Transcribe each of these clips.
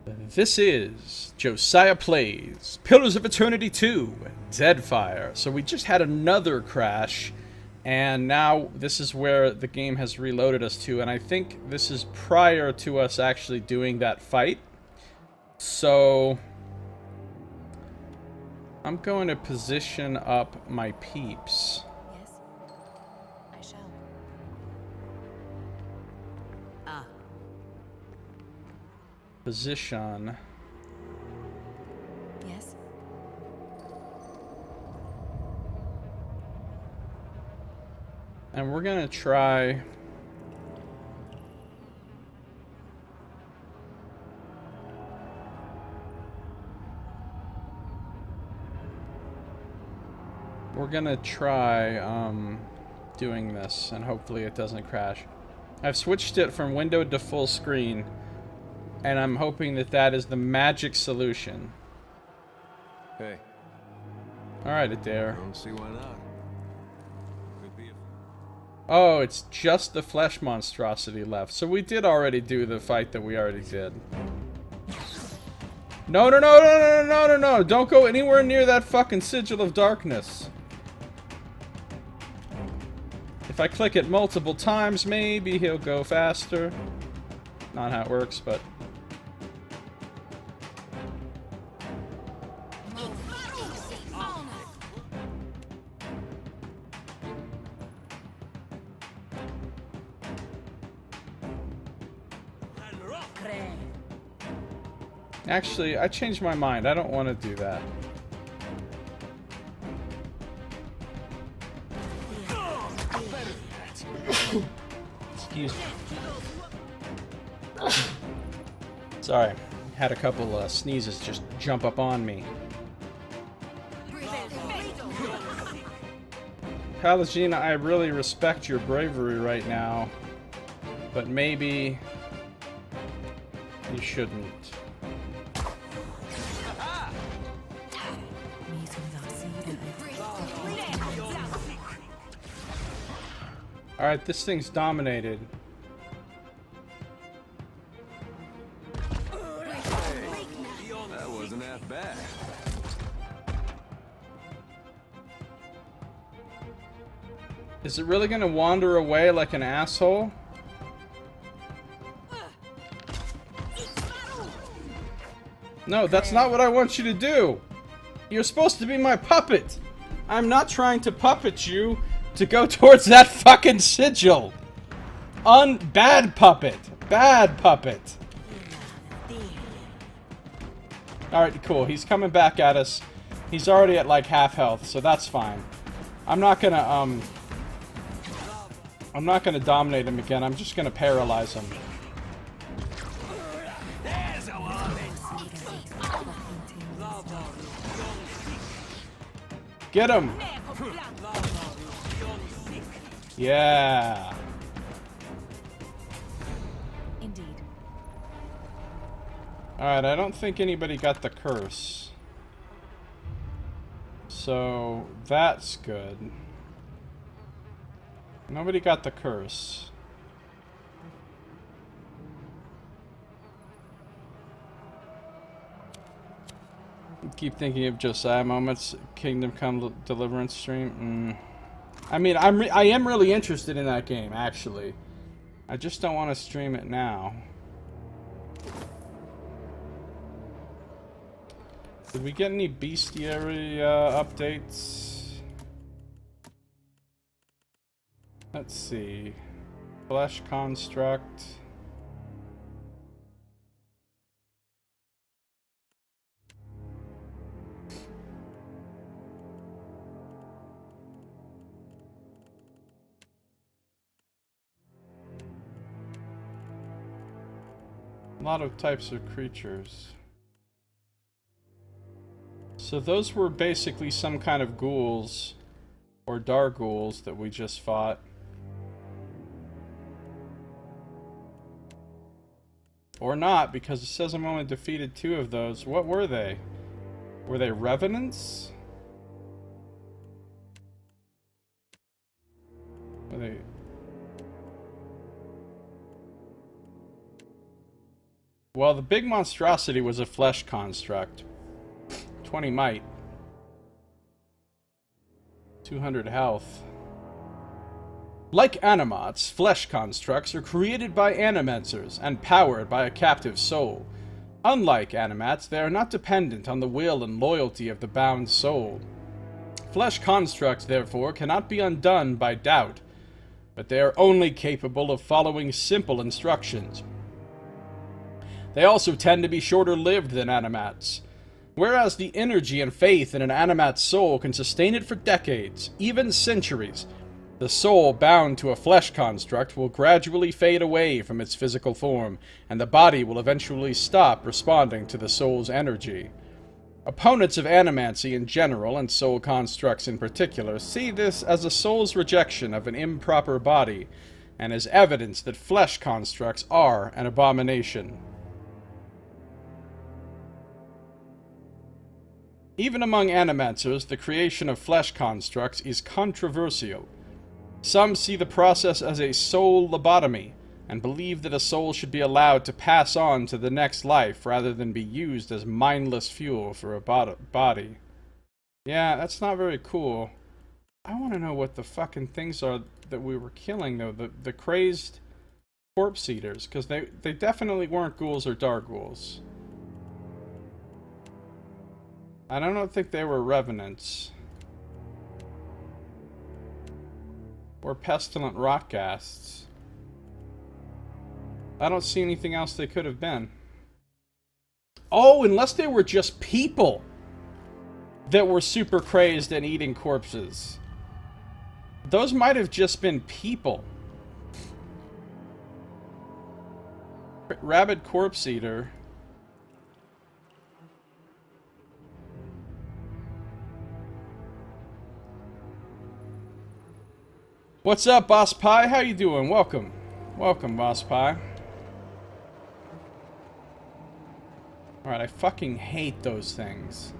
This is Josiah Plays Pillars of Eternity 2 Deadfire. So we just had another crash, and now this is where the game has reloaded us to, and I think this is prior to us actually doing that fight. So I'm going to position up my peeps. Yes, I shall. Position. Yes. And we're gonna try. We're gonna try doing this, and hopefully it doesn't crash. I've switched it from windowed to full screen, and I'm hoping that that is the magic solution. Hey. Alright, Adair. I don't see why not. Could be a... Oh, it's just the flesh monstrosity left. So we did already do the fight that we already did. No, no, no, no, no, no, no, no. Don't go anywhere near that fucking sigil of darkness. If I click it multiple times, maybe he'll go faster. Not how it works, but... Actually, I changed my mind. I don't want to do that. Excuse me. Sorry. Had a couple sneezes just jump up on me. Palagina, I really respect your bravery right now, but maybe you shouldn't. Alright, this thing's dominated. That wasn't that bad. Is it really gonna wander away like an asshole? No, that's not what I want you to do! You're supposed to be my puppet! I'm not trying to puppet you to go towards that fucking sigil! Bad puppet! Bad puppet! Alright, cool. He's coming back at us. He's already at like half health, so that's fine. I'm not gonna dominate him again. I'm just gonna paralyze him. Get him! Yeah. Indeed. Alright, I don't think anybody got the curse. So, that's good. Nobody got the curse. Keep thinking of Josiah moments, Kingdom Come Deliverance stream. I mean, I am really interested in that game, actually. I just don't want to stream it now. Did we get any bestiary updates? Let's see. Flesh construct. A lot of types of creatures. So those were basically some kind of ghouls, or Darghouls that we just fought. Or not, because it says I'm only defeated 2 of those. What were they? Were they revenants? Were they... Well, the big monstrosity was a flesh construct. 20 might. 200 health. Like animats, flesh constructs are created by animancers and powered by a captive soul. Unlike animats, they are not dependent on the will and loyalty of the bound soul. Flesh constructs, therefore, cannot be undone by doubt, but they are only capable of following simple instructions. They also tend to be shorter-lived than animats. Whereas the energy and faith in an animat's soul can sustain it for decades, even centuries, the soul bound to a flesh construct will gradually fade away from its physical form, and the body will eventually stop responding to the soul's energy. Opponents of animancy in general, and soul constructs in particular, see this as a soul's rejection of an improper body, and as evidence that flesh constructs are an abomination. Even among animancers, the creation of flesh constructs is controversial. Some see the process as a soul lobotomy, and believe that a soul should be allowed to pass on to the next life rather than be used as mindless fuel for a body. Yeah, that's not very cool. I want to know what the fucking things are that we were killing, though. The crazed corpse eaters, because they definitely weren't ghouls or dark ghouls. I don't think they were revenants. Or pestilent rotghasts. I don't see anything else they could have been. Oh, unless they were just people that were super crazed and eating corpses. Those might have just been people. Rabid corpse eater. What's up, Boss Pie? How you doing? Welcome. Welcome, Boss Pie. Alright, I fucking hate those things.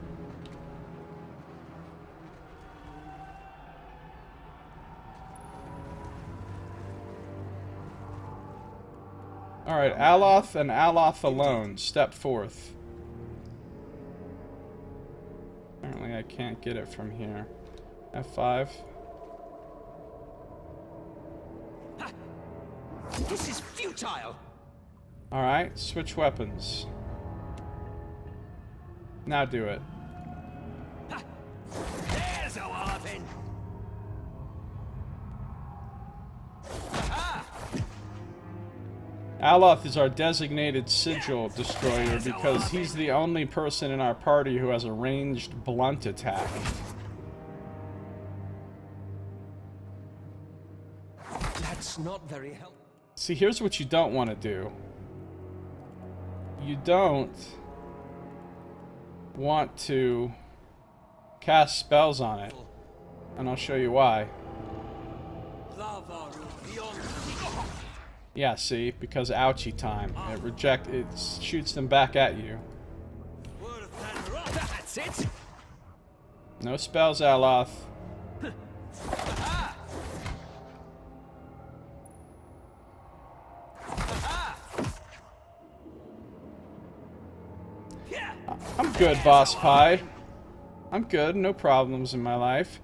Alright, Aloth and Aloth alone. Step forth. Apparently I can't get it from here. F5. This is futile. Alright, switch weapons. Now do it. There's a walloping. Aloth is our designated sigil destroyer because he's the only person in our party who has a ranged blunt attack. That's not very helpful. See, here's what you don't want to do. You don't want to cast spells on it. And I'll show you why. Yeah, see? Because ouchie time. It shoots them back at you. That's it. No spells, Aloth. I'm good, Boss Pie. I'm good, no problems in my life.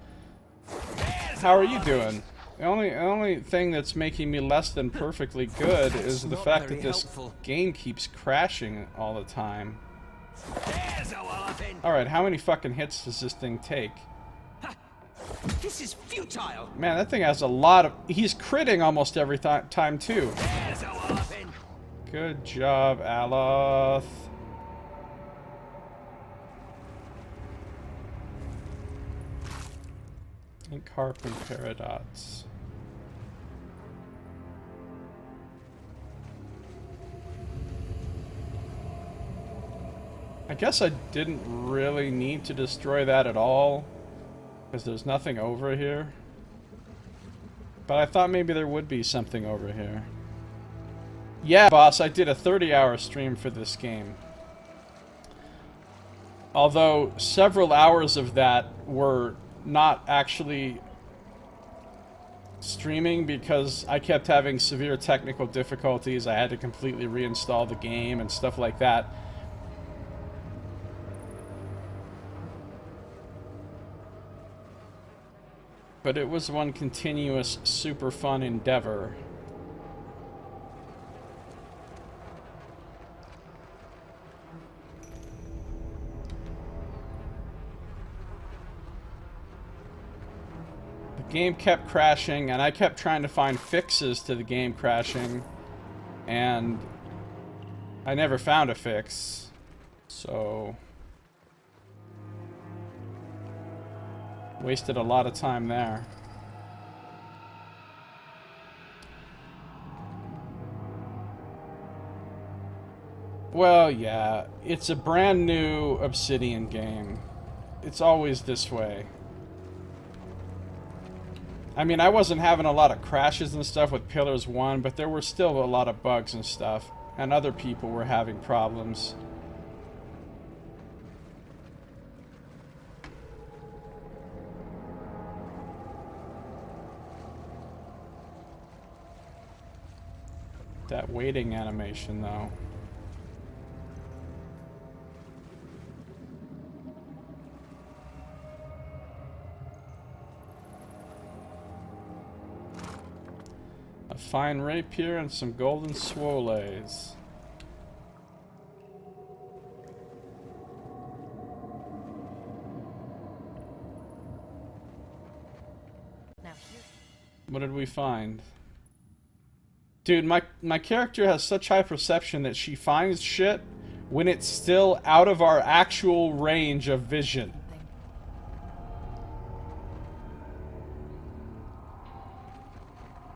How are you doing? The only thing that's making me less than perfectly good is the fact that this game keeps crashing all the time. Alright, how many fucking hits does this thing take? This is futile. Man, that thing has a lot of... He's critting almost every time, too. Good job, Aloth. Ink Harp and Paradox. I guess I didn't really need to destroy that at all, because there's nothing over here. But I thought maybe there would be something over here. Yeah, boss, I did a 30-hour stream for this game. Although several hours of that were not actually streaming because I kept having severe technical difficulties. I had to completely reinstall the game and stuff like that. But it was one continuous, super fun endeavor. The game kept crashing, and I kept trying to find fixes to the game crashing, and I never found a fix, so wasted a lot of time there. Well, yeah, it's a brand new Obsidian game. It's always this way. I mean, I wasn't having a lot of crashes and stuff with Pillars 1, but there were still a lot of bugs and stuff, and other people were having problems. That waiting animation, though. A fine rapier and some golden swoles. Now here. What did we find? Dude, my character has such high perception that she finds shit when it's still out of our actual range of vision.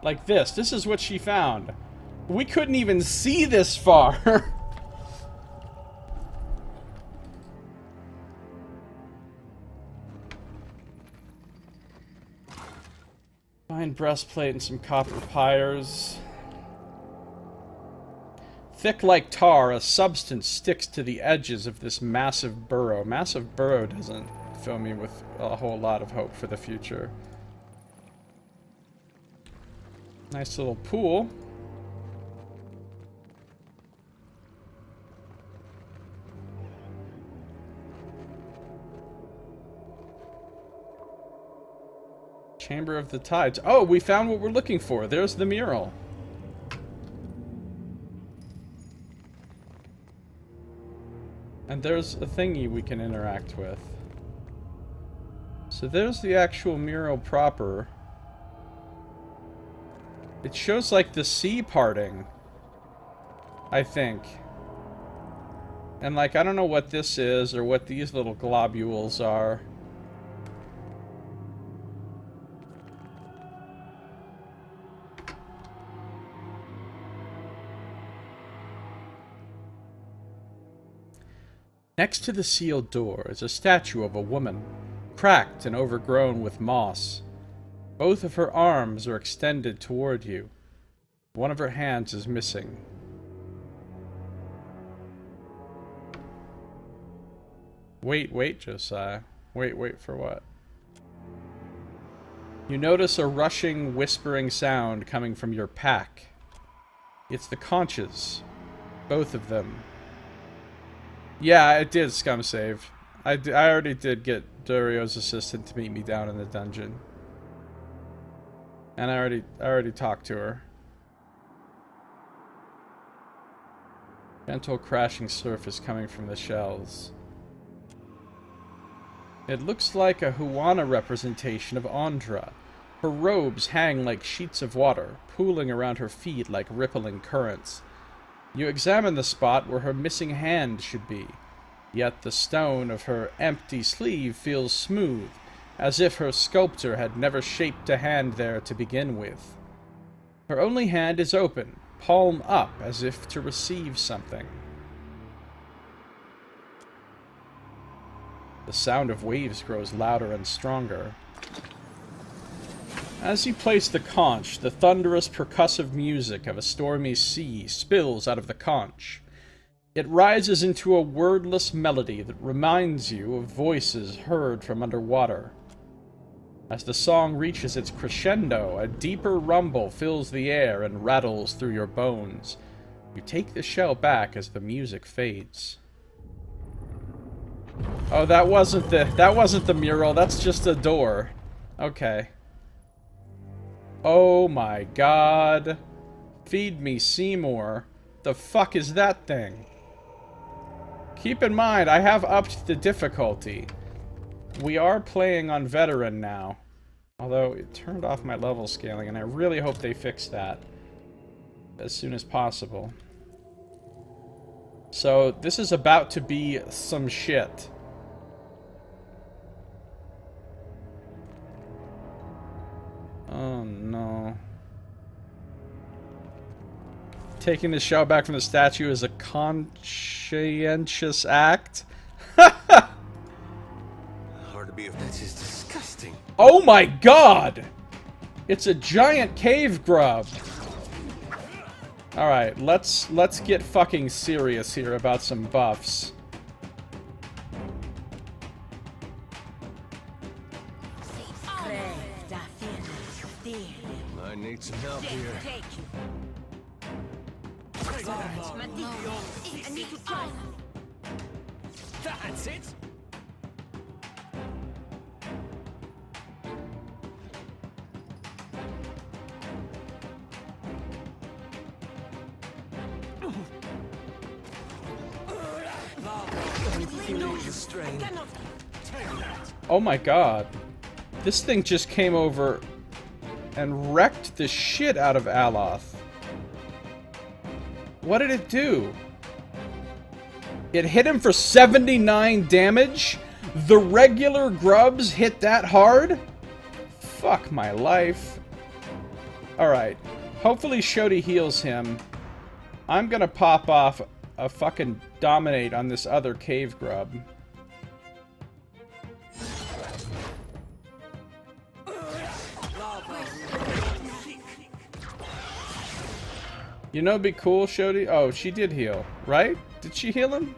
Like this. This is what she found. We couldn't even see this far. Fine breastplate and some copper pyres. Thick like tar, a substance sticks to the edges of this massive burrow. Massive burrow doesn't fill me with a whole lot of hope for the future. Nice little pool. Chamber of the Tides. Oh, we found what we're looking for. There's the mural. And there's a thingy we can interact with. So there's the actual mural proper. It shows like the sea parting, I think. And like, I don't know what this is or what these little globules are. Next to the sealed door is a statue of a woman, cracked and overgrown with moss. Both of her arms are extended toward you. One of her hands is missing. Wait, Josiah. Wait for what? You notice a rushing, whispering sound coming from your pack. It's the conches. Both of them. Yeah, it did scum save. I already did get Durio's assistant to meet me down in the dungeon. And I already talked to her. Gentle crashing surface coming from the shells. It looks like a Huana representation of Andra. Her robes hang like sheets of water, pooling around her feet like rippling currents. You examine the spot where her missing hand should be, yet the stone of her empty sleeve feels smooth, as if her sculptor had never shaped a hand there to begin with. Her only hand is open, palm up, as if to receive something. The sound of waves grows louder and stronger. As you place the conch, the thunderous percussive music of a stormy sea spills out of the conch. It rises into a wordless melody that reminds you of voices heard from underwater. As the song reaches its crescendo, a deeper rumble fills the air and rattles through your bones. You take the shell back as the music fades. Oh, that wasn't the mural. That's just a door. Okay. Oh my god. Feed me, Seymour. The fuck is that thing? Keep in mind, I have upped the difficulty. We are playing on veteran now. Although, it turned off my level scaling, and I really hope they fix that as soon as possible. So, this is about to be some shit. Oh no. Taking the shell back from the statue is a conscientious act? Hard to be if this is disgusting. Oh my god! It's a giant cave grub. Alright, let's get fucking serious here about some buffs. I need some help here. That's it. Oh my god. This thing just came over and wrecked the shit out of Eothas. What did it do? It hit him for 79 damage? The regular grubs hit that hard? Fuck my life. Alright. Hopefully Shodi heals him. I'm gonna pop off a fucking dominate on this other cave grub. You know, it'd be cool, Shodi. Oh, she did heal, right? Did she heal him?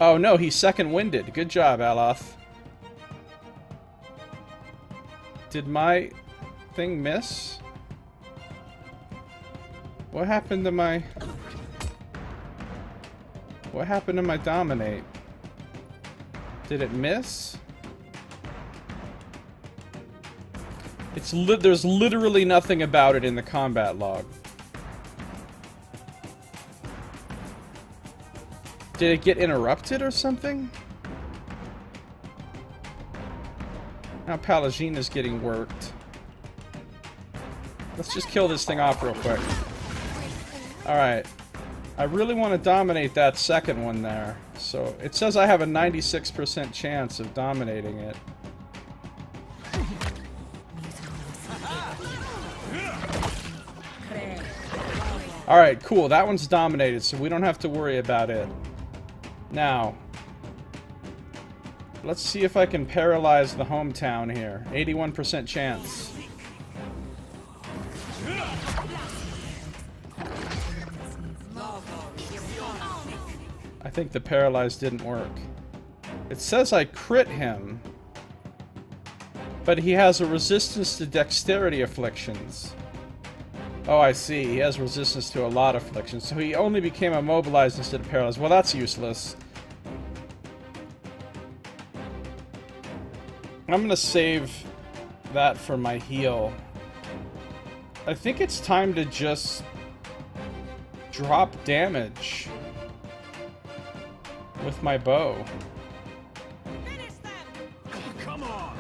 Oh no, he's second winded. Good job, Eothas. Did my thing miss? What happened to my... What happened to my dominate? Did it miss? There's literally nothing about it in the combat log. Did it get interrupted or something? Now Palagina's getting worked. Let's just kill this thing off real quick. Alright. I really want to dominate that second one there. So, it says I have a 96% chance of dominating it. Alright, cool. That one's dominated, so we don't have to worry about it. Now, let's see if I can paralyze the hometown here. 81% chance. I think the paralyze didn't work. It says I crit him, but he has a resistance to dexterity afflictions. Oh, I see. He has resistance to a lot of afflictions, so he only became immobilized instead of paralyzed. Well, that's useless. I'm gonna save that for my heal. I think it's time to just drop damage with my bow. Come on.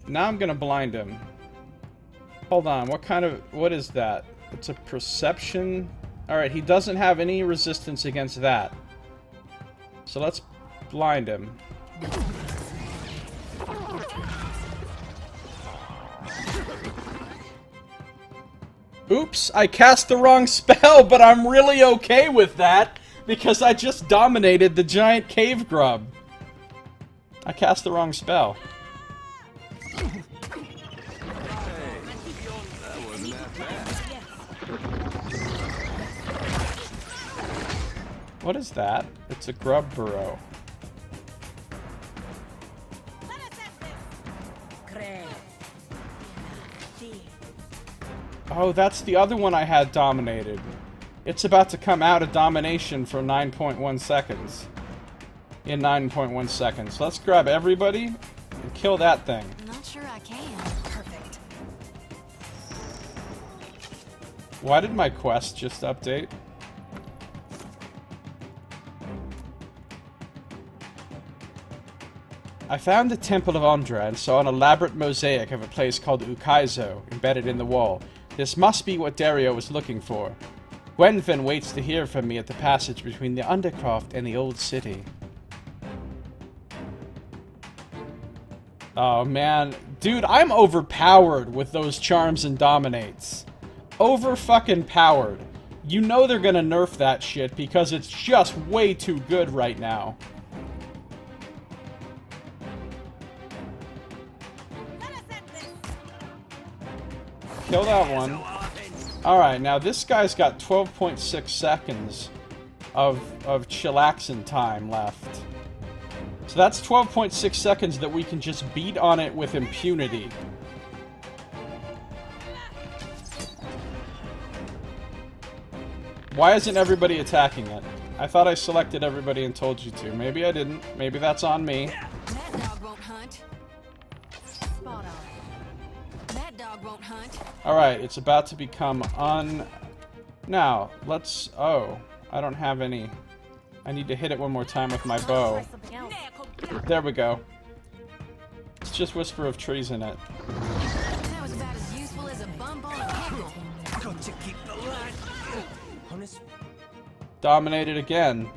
Now I'm gonna blind him. Hold on, what is that? It's a perception. Alright, he doesn't have any resistance against that. So let's blind him. Oops, I cast the wrong spell, but I'm really okay with that because I just dominated the giant cave grub. I cast the wrong spell. What is that? It's a grub burrow. Oh, that's the other one I had dominated. It's about to come out of domination for 9.1 seconds. In 9.1 seconds. Let's grab everybody and kill that thing. Not sure I can. Perfect. Why did my quest just update? I found the Temple of Ondra and saw an elaborate mosaic of a place called Ukaizo embedded in the wall. This must be what Dario was looking for. Gwenvin waits to hear from me at the passage between the Undercroft and the Old City. Oh man, dude, I'm overpowered with those charms and dominates. Over fucking powered. You know they're gonna nerf that shit because it's just way too good right now. Kill that one. Alright, now this guy's got 12.6 seconds of chillaxin time left. So that's 12.6 seconds that we can just beat on it with impunity. Why isn't everybody attacking it? I thought I selected everybody and told you to. Maybe I didn't. Maybe that's on me. That dog won't hunt. Spot on. That dog won't hunt. Alright, it's about to become Now, let's... Oh, I don't have any... I need to hit it one more time with my bow. Something else. There we go. It's just Whisper of Trees in it. That was about as useful as a bump on a pickle. Got to keep the line. Honest. Dominated again.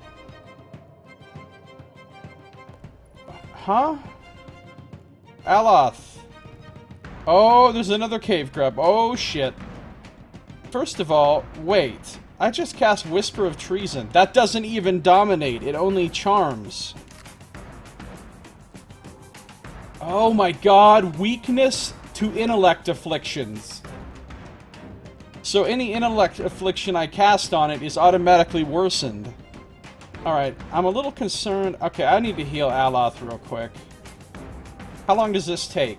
Huh? Eothas. Oh, there's another cave grub. Oh, shit. First of all, wait. I just cast Whisper of Treason. That doesn't even dominate. It only charms. Oh my god. Weakness to intellect afflictions. So any intellect affliction I cast on it is automatically worsened. Alright, I'm a little concerned. Okay, I need to heal Eothas real quick. How long does this take?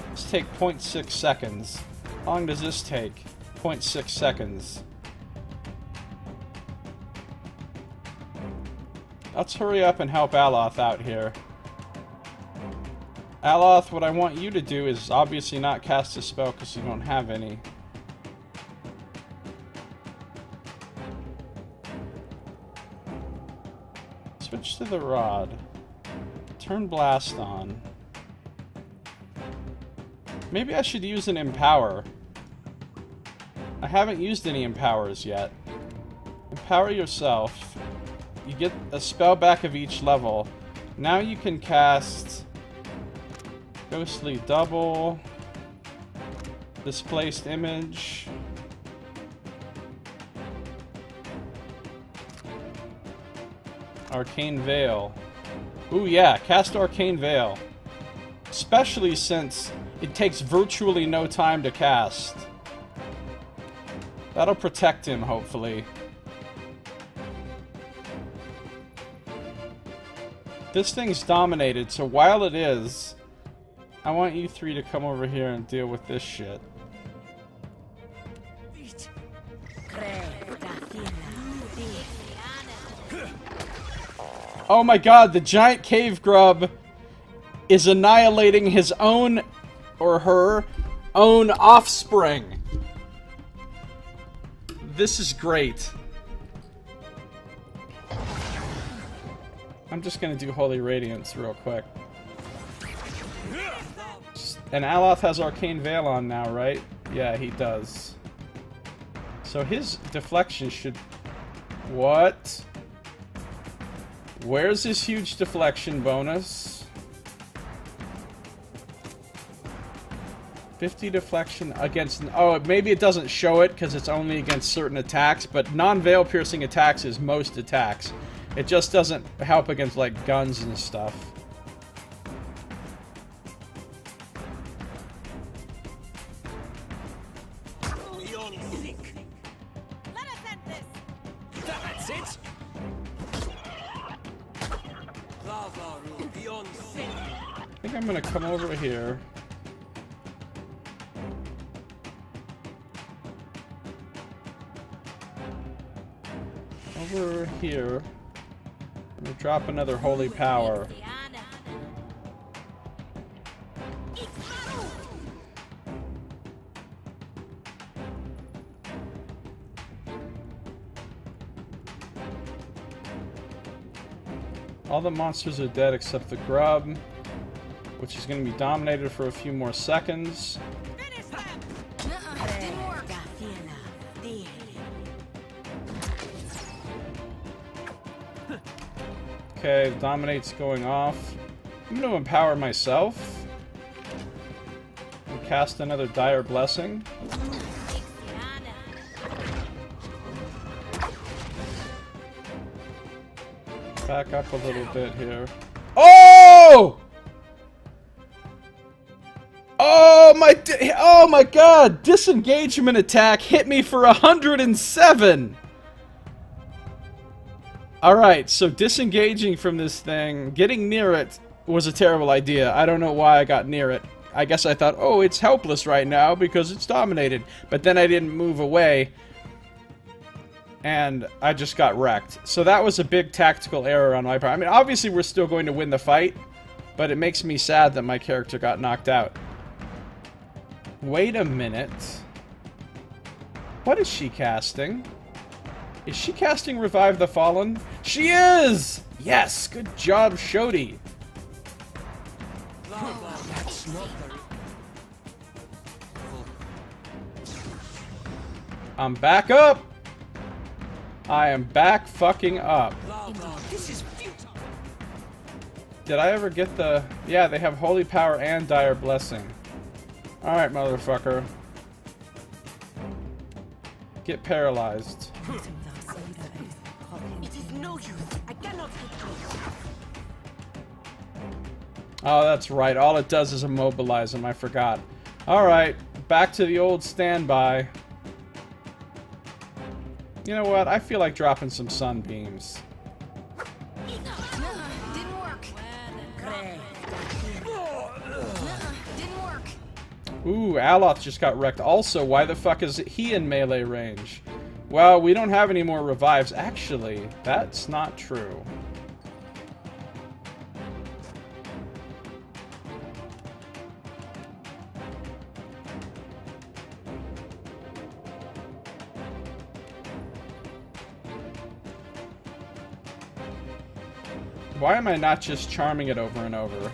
Let's take 0.6 seconds. How long does this take? 0.6 seconds. Let's hurry up and help Eothas out here. Eothas, what I want you to do is obviously not cast a spell because you don't have any. Switch to the rod. Turn blast on. Maybe I should use an empower. I haven't used any empowers yet. Empower yourself. You get a spell back of each level. Now you can cast Ghostly Double, Displaced Image, Arcane Veil. Ooh yeah, cast Arcane Veil. Especially since it takes virtually no time to cast. That'll protect him, hopefully. This thing's dominated, so while it is, I want you three to come over here and deal with this shit. Oh my god, the giant cave grub is annihilating his own, or her, own offspring. This is great. I'm just gonna do Holy Radiance real quick. And Eothas has Arcane Veil on now, right? Yeah, he does. So his deflection should... What? Where's his huge deflection bonus? 50 deflection against... Oh, maybe it doesn't show it because it's only against certain attacks, but non-veil piercing attacks is most attacks. It just doesn't help against, like, guns and stuff. That's it. I think I'm gonna come over here. Over here. I'm gonna drop another holy power. All the monsters are dead except the grub, which is going to be dominated for a few more seconds. Didn't work. Okay, dominate's going off. I'm going to empower myself. And cast another dire blessing. Back up a little bit here. Oh! Oh my god! Disengagement attack hit me for 107! Alright, so disengaging from this thing, getting near it, was a terrible idea. I don't know why I got near it. I guess I thought, oh, it's helpless right now because it's dominated. But then I didn't move away. And I just got wrecked. So that was a big tactical error on my part. I mean, obviously we're still going to win the fight, but it makes me sad that my character got knocked out. Wait a minute. What is she casting? Is she casting Revive the Fallen? She is! Yes! Good job, Shodi. I'm back up! I am back fucking up. This is futile. Did I ever get the... Yeah, they have Holy Power and Dire Blessing. Alright, motherfucker. Get paralyzed. It is no use. I cannot get close. Oh, that's right. All it does is immobilize him. I forgot. Alright, back to the old standby. You know what? I feel like dropping some sunbeams. Didn't work. Didn't work. Ooh, Eothas just got wrecked. Also, why the fuck is he in melee range? Well, we don't have any more revives. Actually, that's not true. Why am I not just charming it over and over?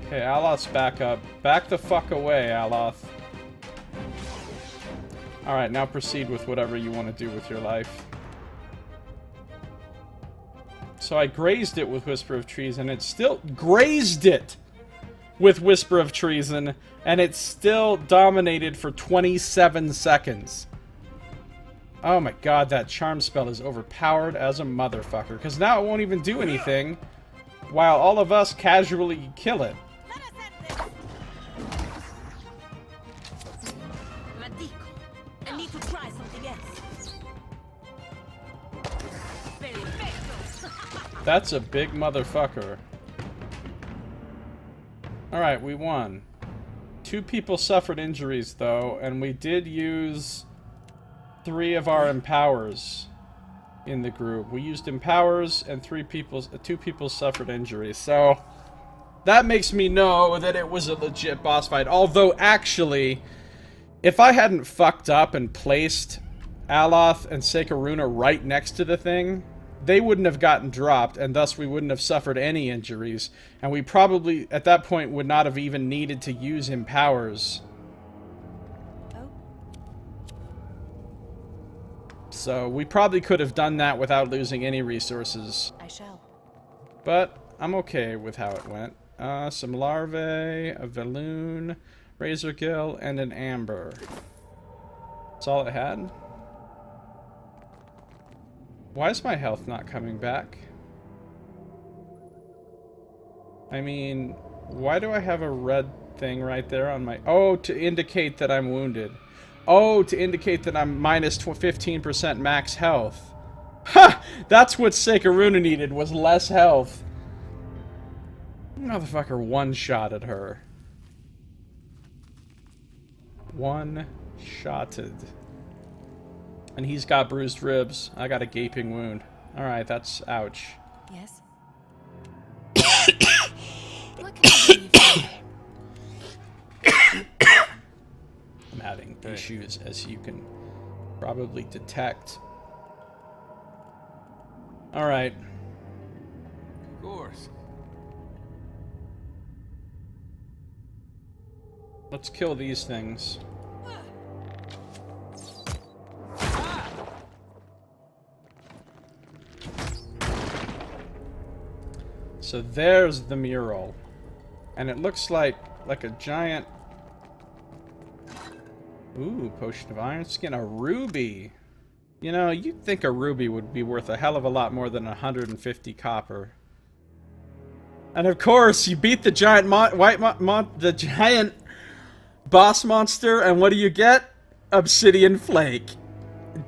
Okay, Eothas, back up. Back the fuck away, Eothas. Alright, now proceed with whatever you want to do with your life. So I grazed it with Whisper of Treason. It still grazed it with Whisper of Treason, and it still dominated for 27 seconds. Oh my god, that charm spell is overpowered as a motherfucker. Because now it won't even do anything, while all of us casually kill it. I need to try something else. That's a big motherfucker. Alright, we won. 2 people suffered injuries, though, and we did use 3 of our empowers in the group. We used empowers, and 2 people suffered injuries. So that makes me know that it was a legit boss fight. Although, actually, if I hadn't fucked up and placed Eothas and Sekaruna right next to the thing, they wouldn't have gotten dropped, and thus we wouldn't have suffered any injuries. And we probably, at that point, would not have even needed to use empowers. So we probably could have done that without losing any resources. I shall. But I'm okay with how it went. Some larvae, a Valoon, Razorgill, and an Amber. That's all it had. Why is my health not coming back? I mean, why do I have a red thing right there on my... Oh, to indicate that I'm wounded. Oh, to indicate that I'm minus 15% max health. That's what Sekaruna needed, was less health. Motherfucker one-shotted her. One-shotted. And he's got bruised ribs. I got a gaping wound. Alright, that's ouch. Yes. What can I do for you? I'm having issues, as you can probably detect. Alright. Of course. Let's kill these things. So there's the mural. And it looks like a giant... Ooh, potion of iron skin, a ruby. You know, you'd think a ruby would be worth a hell of a lot more than 150 copper. And of course, you beat the giant the giant boss monster, and what do you get? Obsidian flake.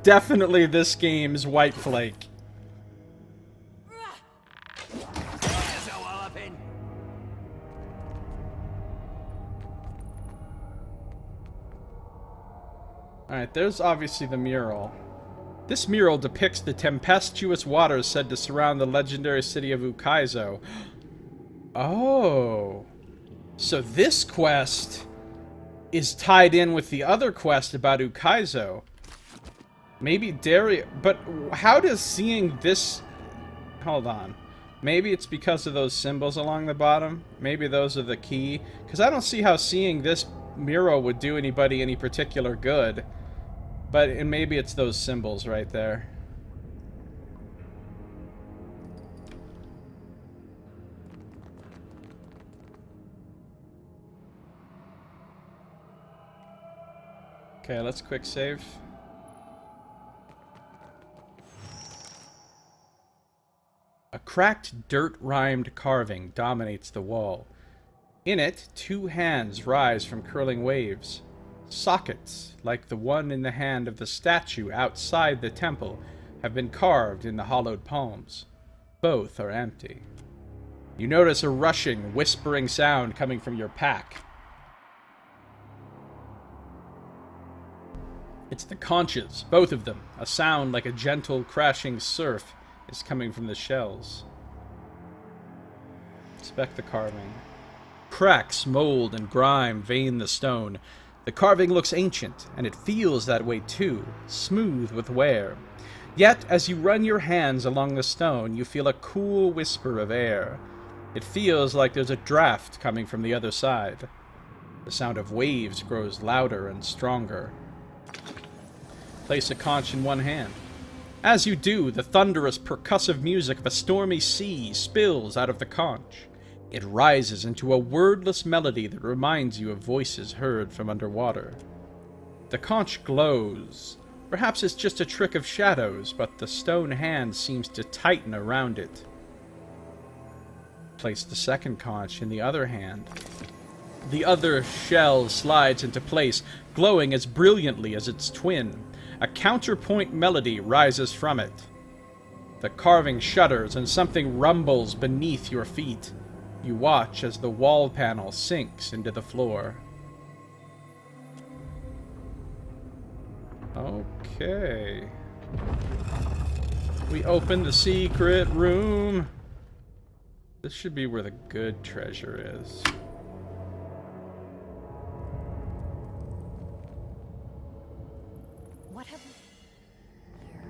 Definitely this game's white flake. There's a walloping. Alright, there's obviously the mural. This mural depicts the tempestuous waters said to surround the legendary city of Ukaizo. Oh. So this quest is tied in with the other quest about Ukaizo. Maybe Daria... But how does seeing this... Hold on. Maybe it's because of those symbols along the bottom? Maybe those are the key? Because I don't see how seeing this mural would do anybody any particular good. And maybe it's those symbols right there. Okay, let's quick save. A cracked, dirt-rimed carving dominates the wall. In it, two hands rise from curling waves. Sockets, like the one in the hand of the statue outside the temple, have been carved in the hollowed palms. Both are empty. You notice a rushing, whispering sound coming from your pack. It's the conches, both of them. A sound like a gentle, crashing surf is coming from the shells. Inspect the carving. Cracks, mold, and grime vein the stone. The carving looks ancient, and it feels that way too, smooth with wear. Yet, as you run your hands along the stone, you feel a cool whisper of air. It feels like there's a draft coming from the other side. The sound of waves grows louder and stronger. Place a conch in one hand. As you do, the thunderous, percussive music of a stormy sea spills out of the conch. It rises into a wordless melody that reminds you of voices heard from underwater. The conch glows. Perhaps it's just a trick of shadows, but the stone hand seems to tighten around it. Place the second conch in the other hand. The other shell slides into place, glowing as brilliantly as its twin. A counterpoint melody rises from it. The carving shudders and something rumbles beneath your feet. You watch as the wall panel sinks into the floor. Okay. We open the secret room. This should be where the good treasure is. What have we here?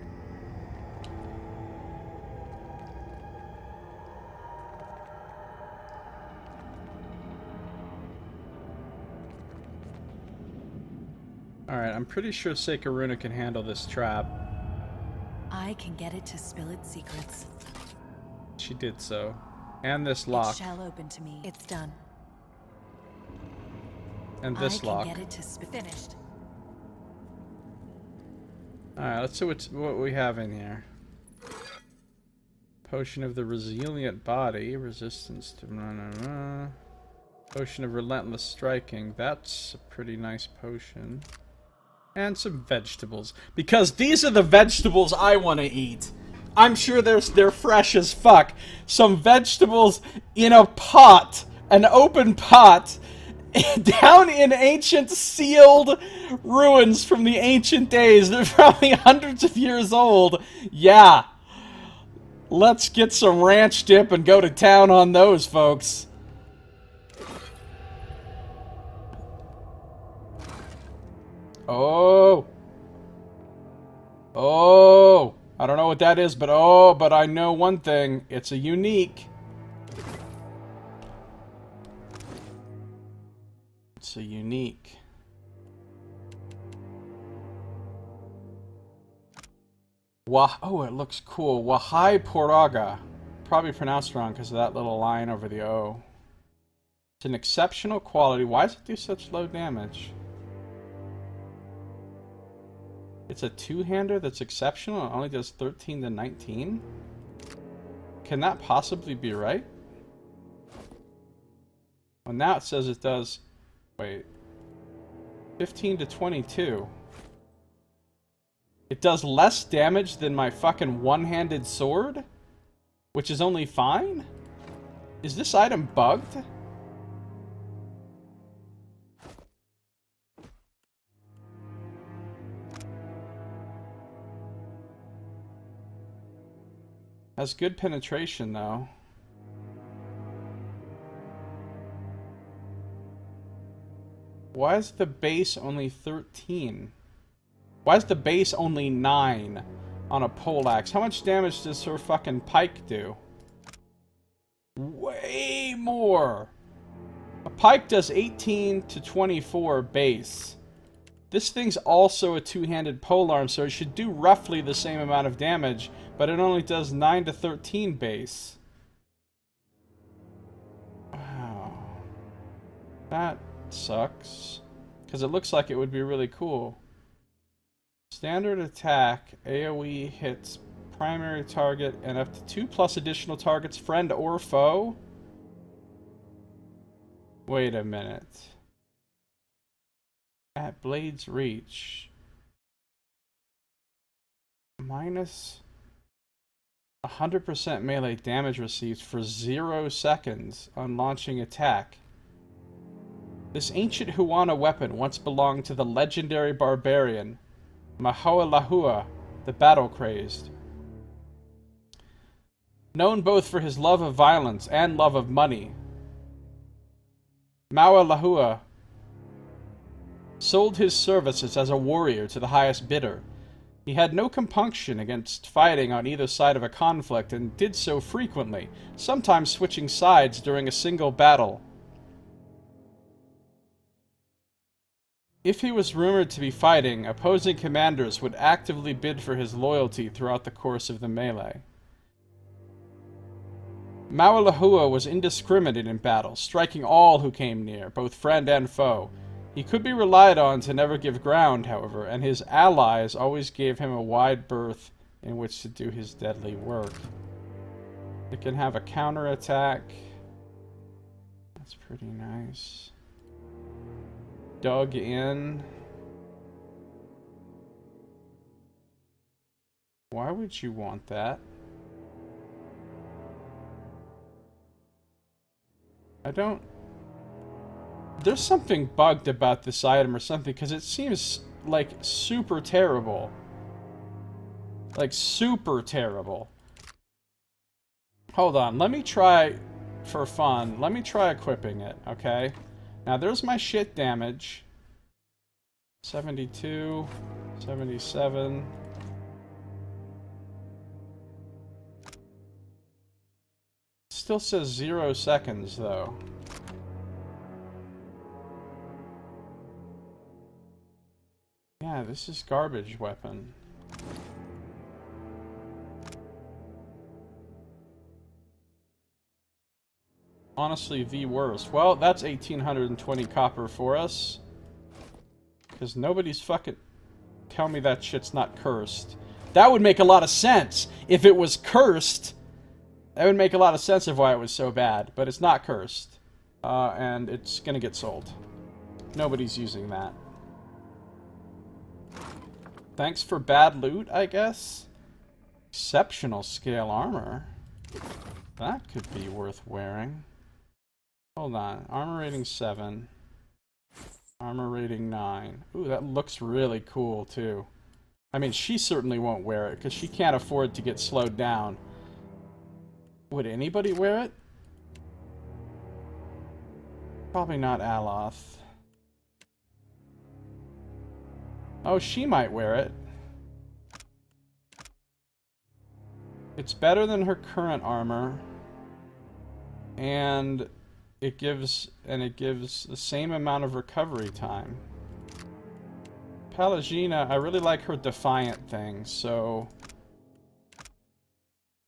Alright, I'm pretty sure Sekaruna can handle this trap. I can get it to spill its secrets. She did so. And this lock. It shall open to me. It's done. And this lock. I can get it to finished. Alright, let's see what we have in here. Potion of the Resilient Body. Resistance to... Potion of Relentless Striking. That's a pretty nice potion. And some vegetables. Because these are the vegetables I want to eat. I'm sure they're fresh as fuck. Some vegetables in a pot, an open pot, down in ancient sealed ruins from the ancient days. They're probably hundreds of years old. Yeah. Let's get some ranch dip and go to town on those, folks. Oh. Oh. I don't know what that is, but I know one thing. It's a unique. It's a unique. Oh, it looks cool. Wahai Poraga. Probably pronounced wrong because of that little line over the O. It's an exceptional quality. Why does it do such low damage? It's a two-hander that's exceptional and only does 13 to 19? Can that possibly be right? Well, now it says it does... Wait. 15 to 22. It does less damage than my fucking one-handed sword? Which is only fine? Is this item bugged? Has good penetration, though. Why is the base only 13? Why is the base only 9 on a poleaxe? How much damage does her fucking pike do? Way more! A pike does 18 to 24 base. This thing's also a two-handed polearm, so it should do roughly the same amount of damage, but it only does 9 to 13 base. Wow. That sucks. Because it looks like it would be really cool. Standard attack, AoE hits primary target and up to 2+ additional targets, friend or foe? Wait a minute. At Blade's reach. Minus 100% melee damage received for 0 seconds on launching attack. This ancient Huana weapon once belonged to the legendary barbarian Mahoalahua, the battle-crazed. Known both for his love of violence and love of money, Mahoalahua sold his services as a warrior to the highest bidder. He had no compunction against fighting on either side of a conflict and did so frequently, sometimes switching sides during a single battle. If he was rumored to be fighting, opposing commanders would actively bid for his loyalty throughout the course of the melee. Mahoalahua was indiscriminate in battle, striking all who came near, both friend and foe. He could be relied on to never give ground, however, and his allies always gave him a wide berth in which to do his deadly work. It can have a counterattack. That's pretty nice. Dug in. Why would you want that? I don't... There's something bugged about this item or something, because it seems like super terrible. Like super terrible. Hold on, let me try, for fun, let me try equipping it, okay? Now there's my shit damage. 72, 77. Still says 0 seconds though. Yeah, this is garbage weapon. Honestly, the worst. Well, that's 1,820 copper for us. Because nobody's fucking... Tell me that shit's not cursed. That would make a lot of sense. If it was cursed, that would make a lot of sense of why it was so bad. But it's not cursed. And it's gonna get sold. Nobody's using that. Thanks for bad loot, I guess? Exceptional scale armor. That could be worth wearing. Hold on. Armor rating 7. Armor rating 9. Ooh, that looks really cool, too. I mean, she certainly won't wear it, because she can't afford to get slowed down. Would anybody wear it? Probably not Aloth. Oh, she might wear it. It's better than her current armor. And it gives the same amount of recovery time. Pallegina, I really like her Defiant thing, so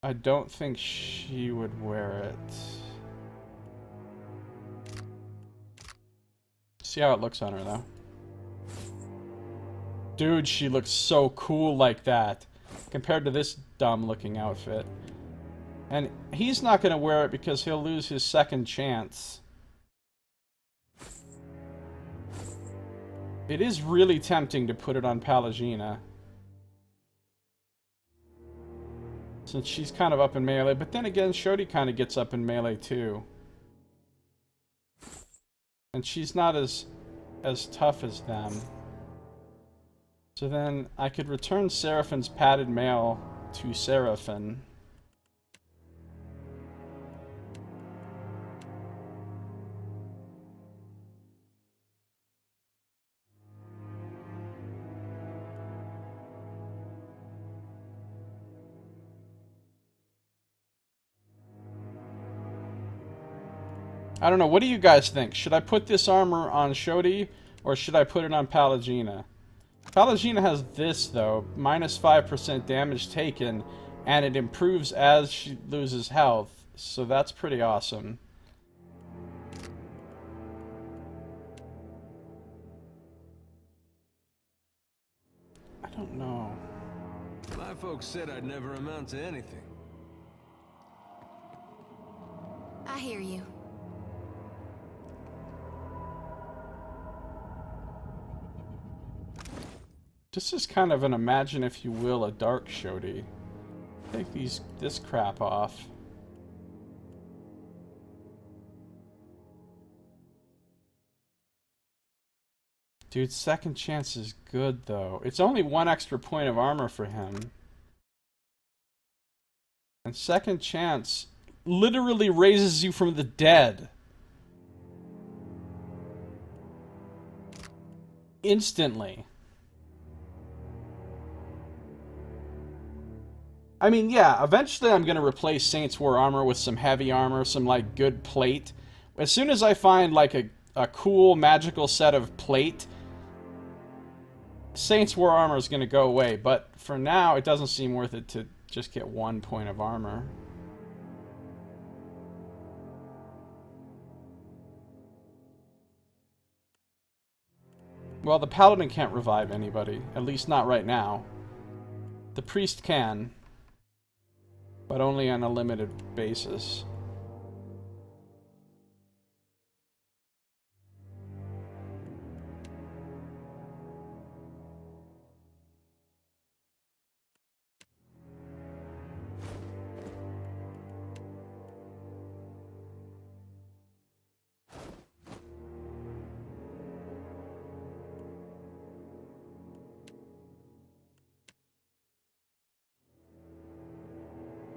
I don't think she would wear it. See how it looks on her, though. Dude, she looks so cool like that, compared to this dumb-looking outfit. And he's not going to wear it because he'll lose his second chance. It is really tempting to put it on Pallegina, since she's kind of up in melee, but then again, Shodi kind of gets up in melee too. And she's not as tough as them. So then I could return Seraphin's padded mail to Seraphin. I don't know, what do you guys think? Should I put this armor on Shodi, or should I put it on Pallegina? Pallegina has this, though, minus 5% damage taken, and it improves as she loses health, so that's pretty awesome. I don't know. My folks said I'd never amount to anything. I hear you. This is kind of an imagine, if you will, a dark Shodi. Take this crap off. Dude, second chance is good, though. It's only 1 extra point of armor for him. And second chance literally raises you from the dead. Instantly. I mean, yeah, eventually I'm going to replace Saints War armor with some heavy armor, some, like, good plate. As soon as I find, like, a cool magical set of plate, Saints War armor is going to go away. But for now, it doesn't seem worth it to just get 1 point of armor. Well, the Paladin can't revive anybody, at least not right now. The Priest can, but only on a limited basis.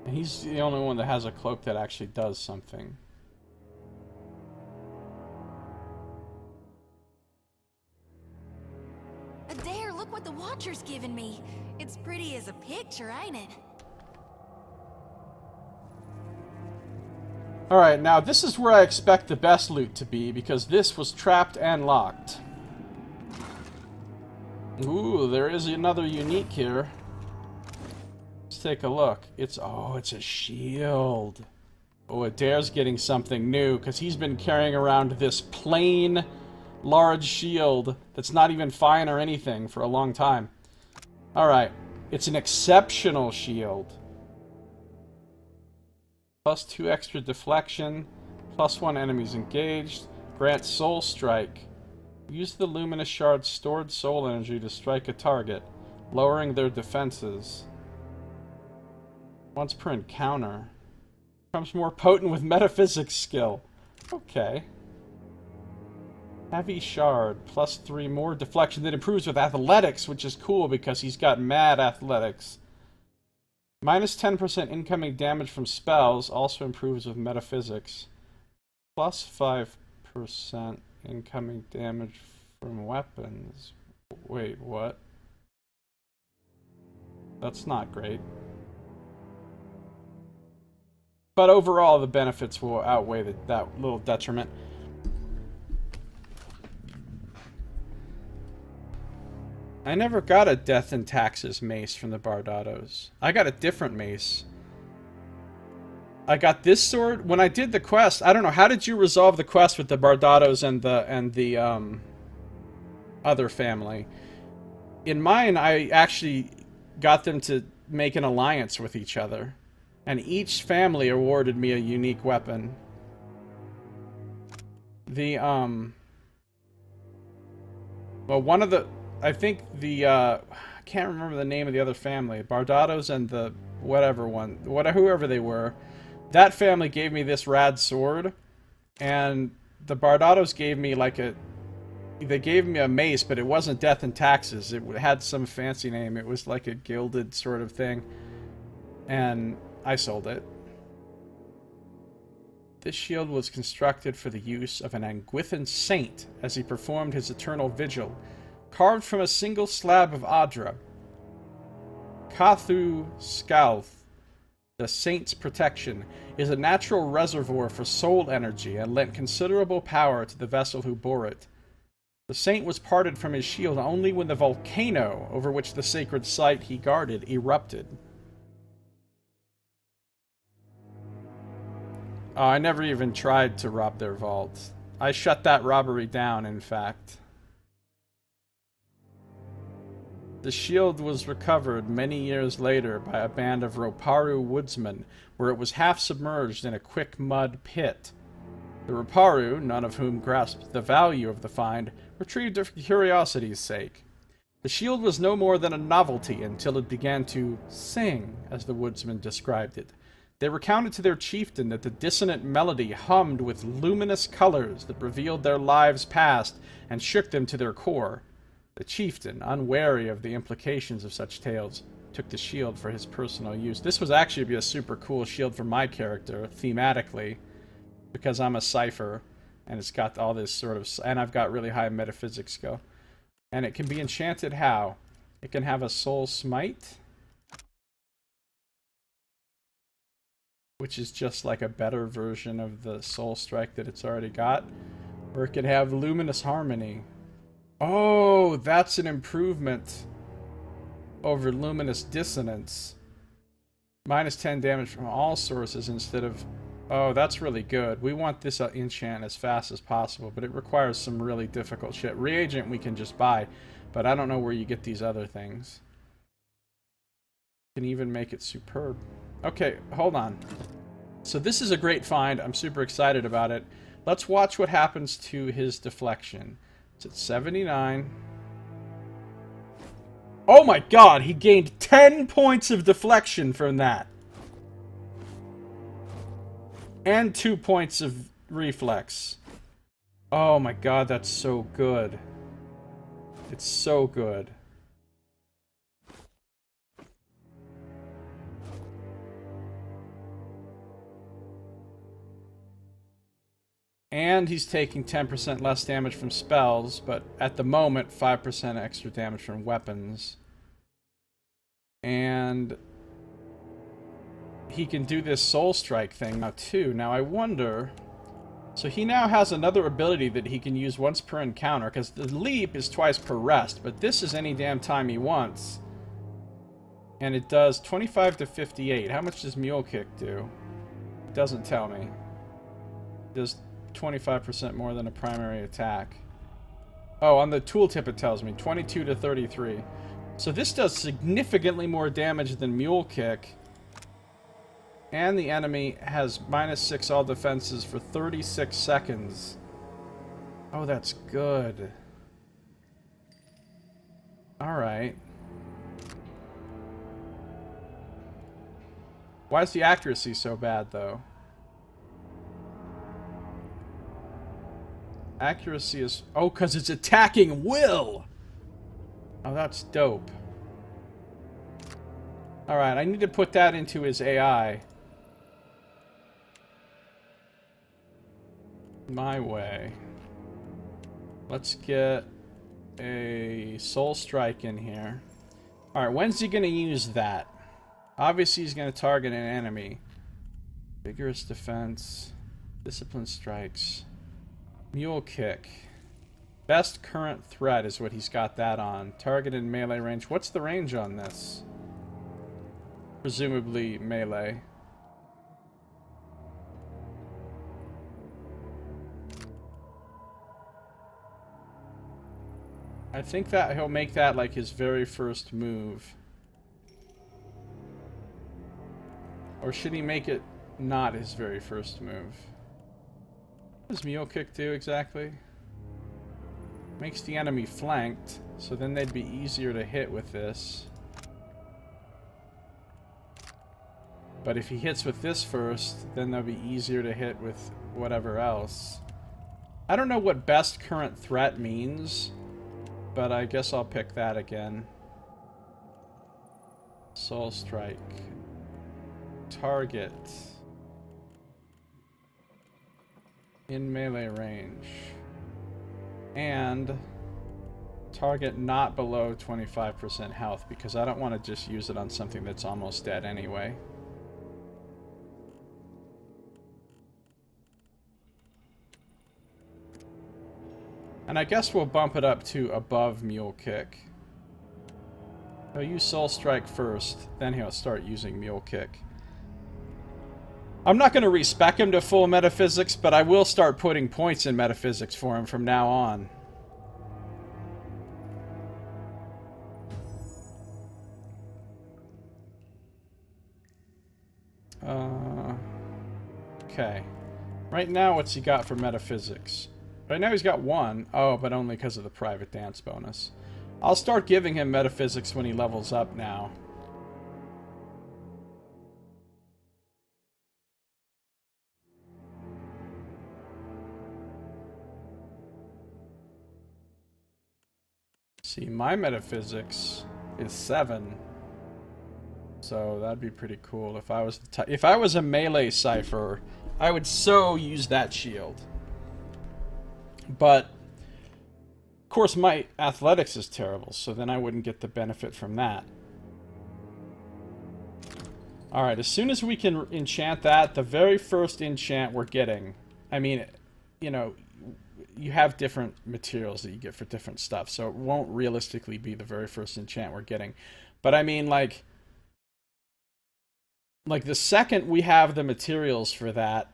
He's the only one that has a cloak that actually does something. Adair, look what the Watcher's given me. It's pretty as a picture, ain't it? Alright, now this is where I expect the best loot to be, because this was trapped and locked. Ooh, there is another unique here. Let's take a look. It's a shield. Oh, Adair's getting something new, because he's been carrying around this plain, large shield that's not even fine or anything for a long time. Alright, it's an exceptional shield. Plus 2 extra deflection, plus 1 enemies engaged, grants soul strike. Use the luminous shard's stored soul energy to strike a target, lowering their defenses. Once per encounter. Becomes more potent with metaphysics skill. Okay. Heavy shard. +3 more deflection that improves with athletics, which is cool because he's got mad athletics. Minus 10% incoming damage from spells also improves with metaphysics. Plus 5% incoming damage from weapons. Wait, what? That's not great. But overall, the benefits will outweigh that little detriment. I never got a Death and Taxes mace from the Bardados. I got a different mace. I got this sword when I did the quest. I don't know, how did you resolve the quest with the Bardados and the other family? In mine, I actually got them to make an alliance with each other, and each family awarded me a unique weapon. The well, one of the, I think the I can't remember the name of the other family, Bardados and the whatever one, whoever they were. That family gave me this rad sword, and the Bardados gave me like they gave me a mace, but it wasn't Death and Taxes. It had some fancy name. It was like a gilded sort of thing, and I sold it. This shield was constructed for the use of an Anguithan saint as he performed his eternal vigil, carved from a single slab of Adra. Kathu Skalth, the saint's protection, is a natural reservoir for soul energy and lent considerable power to the vessel who bore it. The saint was parted from his shield only when the volcano over which the sacred site he guarded erupted. Oh, I never even tried to rob their vault. I shut that robbery down, in fact. The shield was recovered many years later by a band of Roparu woodsmen, where it was half submerged in a quick mud pit. The Roparu, none of whom grasped the value of the find, retrieved it for curiosity's sake. The shield was no more than a novelty until it began to sing, as the woodsmen described it. They recounted to their chieftain that the dissonant melody hummed with luminous colors that revealed their lives past and shook them to their core. The chieftain, unwary of the implications of such tales, took the shield for his personal use. This was actually be a super cool shield for my character, thematically, because I'm a cipher, and it's got all this sort of, and I've got really high metaphysics skill. And it can be enchanted how? It can have a soul smite, which is just like a better version of the soul strike that it's already got, or it can have luminous harmony. Oh, that's an improvement over luminous dissonance. Minus 10 damage from all sources instead of... Oh, that's really good. We want this enchant as fast as possible, but it requires some really difficult shit. Reagent we can just buy, but I don't know where you get these other things. Can even make it superb. Okay, hold on. So this is a great find. I'm super excited about it. Let's watch what happens to his deflection. It's at 79. Oh my god, he gained 10 points of deflection from that. And 2 points of reflex. Oh my god, that's so good. It's so good. And he's taking 10% less damage from spells, but at the moment, 5% extra damage from weapons. And he can do this soul strike thing now too. Now I wonder... So he now has another ability that he can use once per encounter, because the leap is twice per rest, but this is any damn time he wants. And it does 25 to 58. How much does Mule Kick do? It doesn't tell me. It does 25% more than a primary attack. Oh, on the tooltip it tells me 22 to 33. So this does significantly more damage than Mule Kick. And the enemy has -6 all defenses for 36 seconds. Oh, that's good. Alright. Why is the accuracy so bad, though? Accuracy is... Oh, because it's attacking will! Oh, that's dope. Alright, I need to put that into his AI. My way. Let's get a Soul Strike in here. Alright, when's he going to use that? Obviously, he's going to target an enemy. Vigorous Defense. Discipline Strikes. Mule Kick. Best current threat is what he's got that on. Targeted melee range. What's the range on this? Presumably melee. I think that he'll make that like his very first move. Or should he make it not his very first move? What does Mule Kick do exactly? Makes the enemy flanked, so then they'd be easier to hit with this. But if he hits with this first, then they'll be easier to hit with whatever else. I don't know what best current threat means, but I guess I'll pick that again. Soul Strike. Target. In melee range. And target not below 25% health, because I don't want to just use it on something that's almost dead anyway. And I guess we'll bump it up to above Mule Kick. He'll use Soul Strike first, then he'll start using Mule Kick. I'm not going to respec him to full metaphysics, but I will start putting points in metaphysics for him from now on. Okay. Right now, what's he got for metaphysics? Right now he's got 1. Oh, but only because of the private dance bonus. I'll start giving him metaphysics when he levels up now. See, my metaphysics is 7. So that'd be pretty cool. If I was a melee cipher, I would so use that shield. But of course my athletics is terrible, so then I wouldn't get the benefit from that. Alright, as soon as we can enchant that, the very first enchant we're getting, I mean, you know, you have different materials that you get for different stuff, so it won't realistically be the very first enchant we're getting. But I mean, like the second we have the materials for that,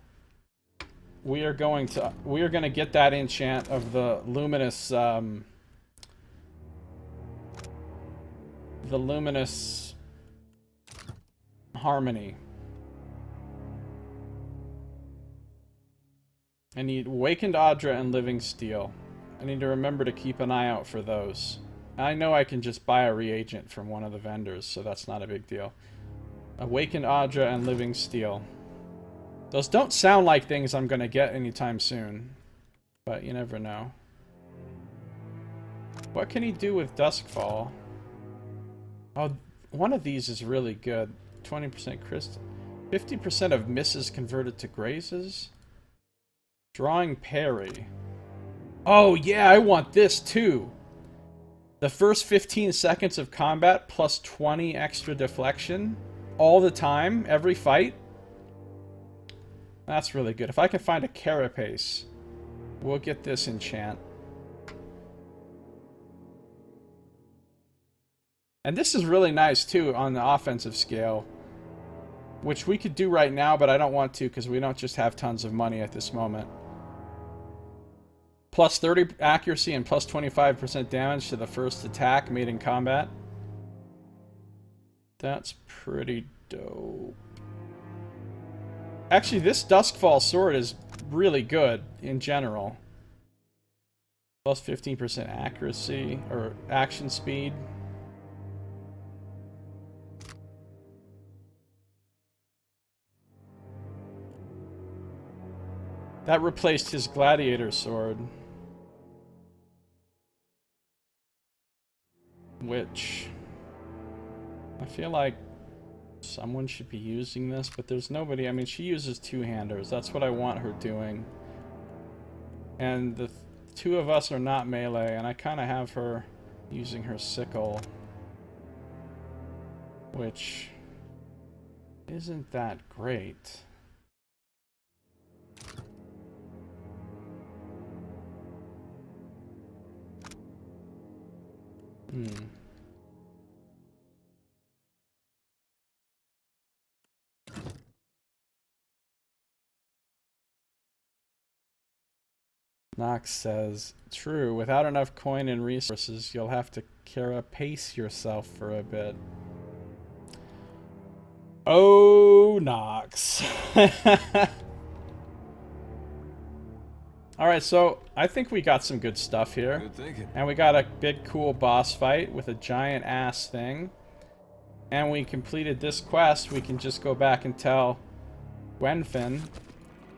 we are going to get that enchant of the luminous harmony. I need Awakened Audra and Living Steel. I need to remember to keep an eye out for those. I know I can just buy a reagent from one of the vendors, so that's not a big deal. Awakened Audra and Living Steel. Those don't sound like things I'm going to get anytime soon, but you never know. What can he do with Duskfall? Oh, one of these is really good. 20% crystal. 50% of misses converted to grazes. Drawing parry. Oh yeah, I want this too. The first 15 seconds of combat plus 20 extra deflection. All the time, every fight. That's really good. If I can find a carapace, we'll get this enchant. And this is really nice too on the offensive scale, which we could do right now, but I don't want to because we don't just have tons of money at this moment. Plus 30 accuracy and plus 25% damage to the first attack made in combat. That's pretty dope. Actually, this Duskfall sword is really good in general. Plus 15% accuracy, or action speed. That replaced his gladiator sword. Which... I feel like someone should be using this, but there's nobody. I mean, she uses two-handers. That's what I want her doing. And the two of us are not melee, and I kind of have her using her sickle. Which isn't that great. Nox says, true, without enough coin and resources, you'll have to carapace yourself for a bit. Oh, Nox. Alright, so I think we got some good stuff here. Good thinking. And we got a big cool boss fight with a giant ass thing. And we completed this quest. We can just go back and tell Gwenfin.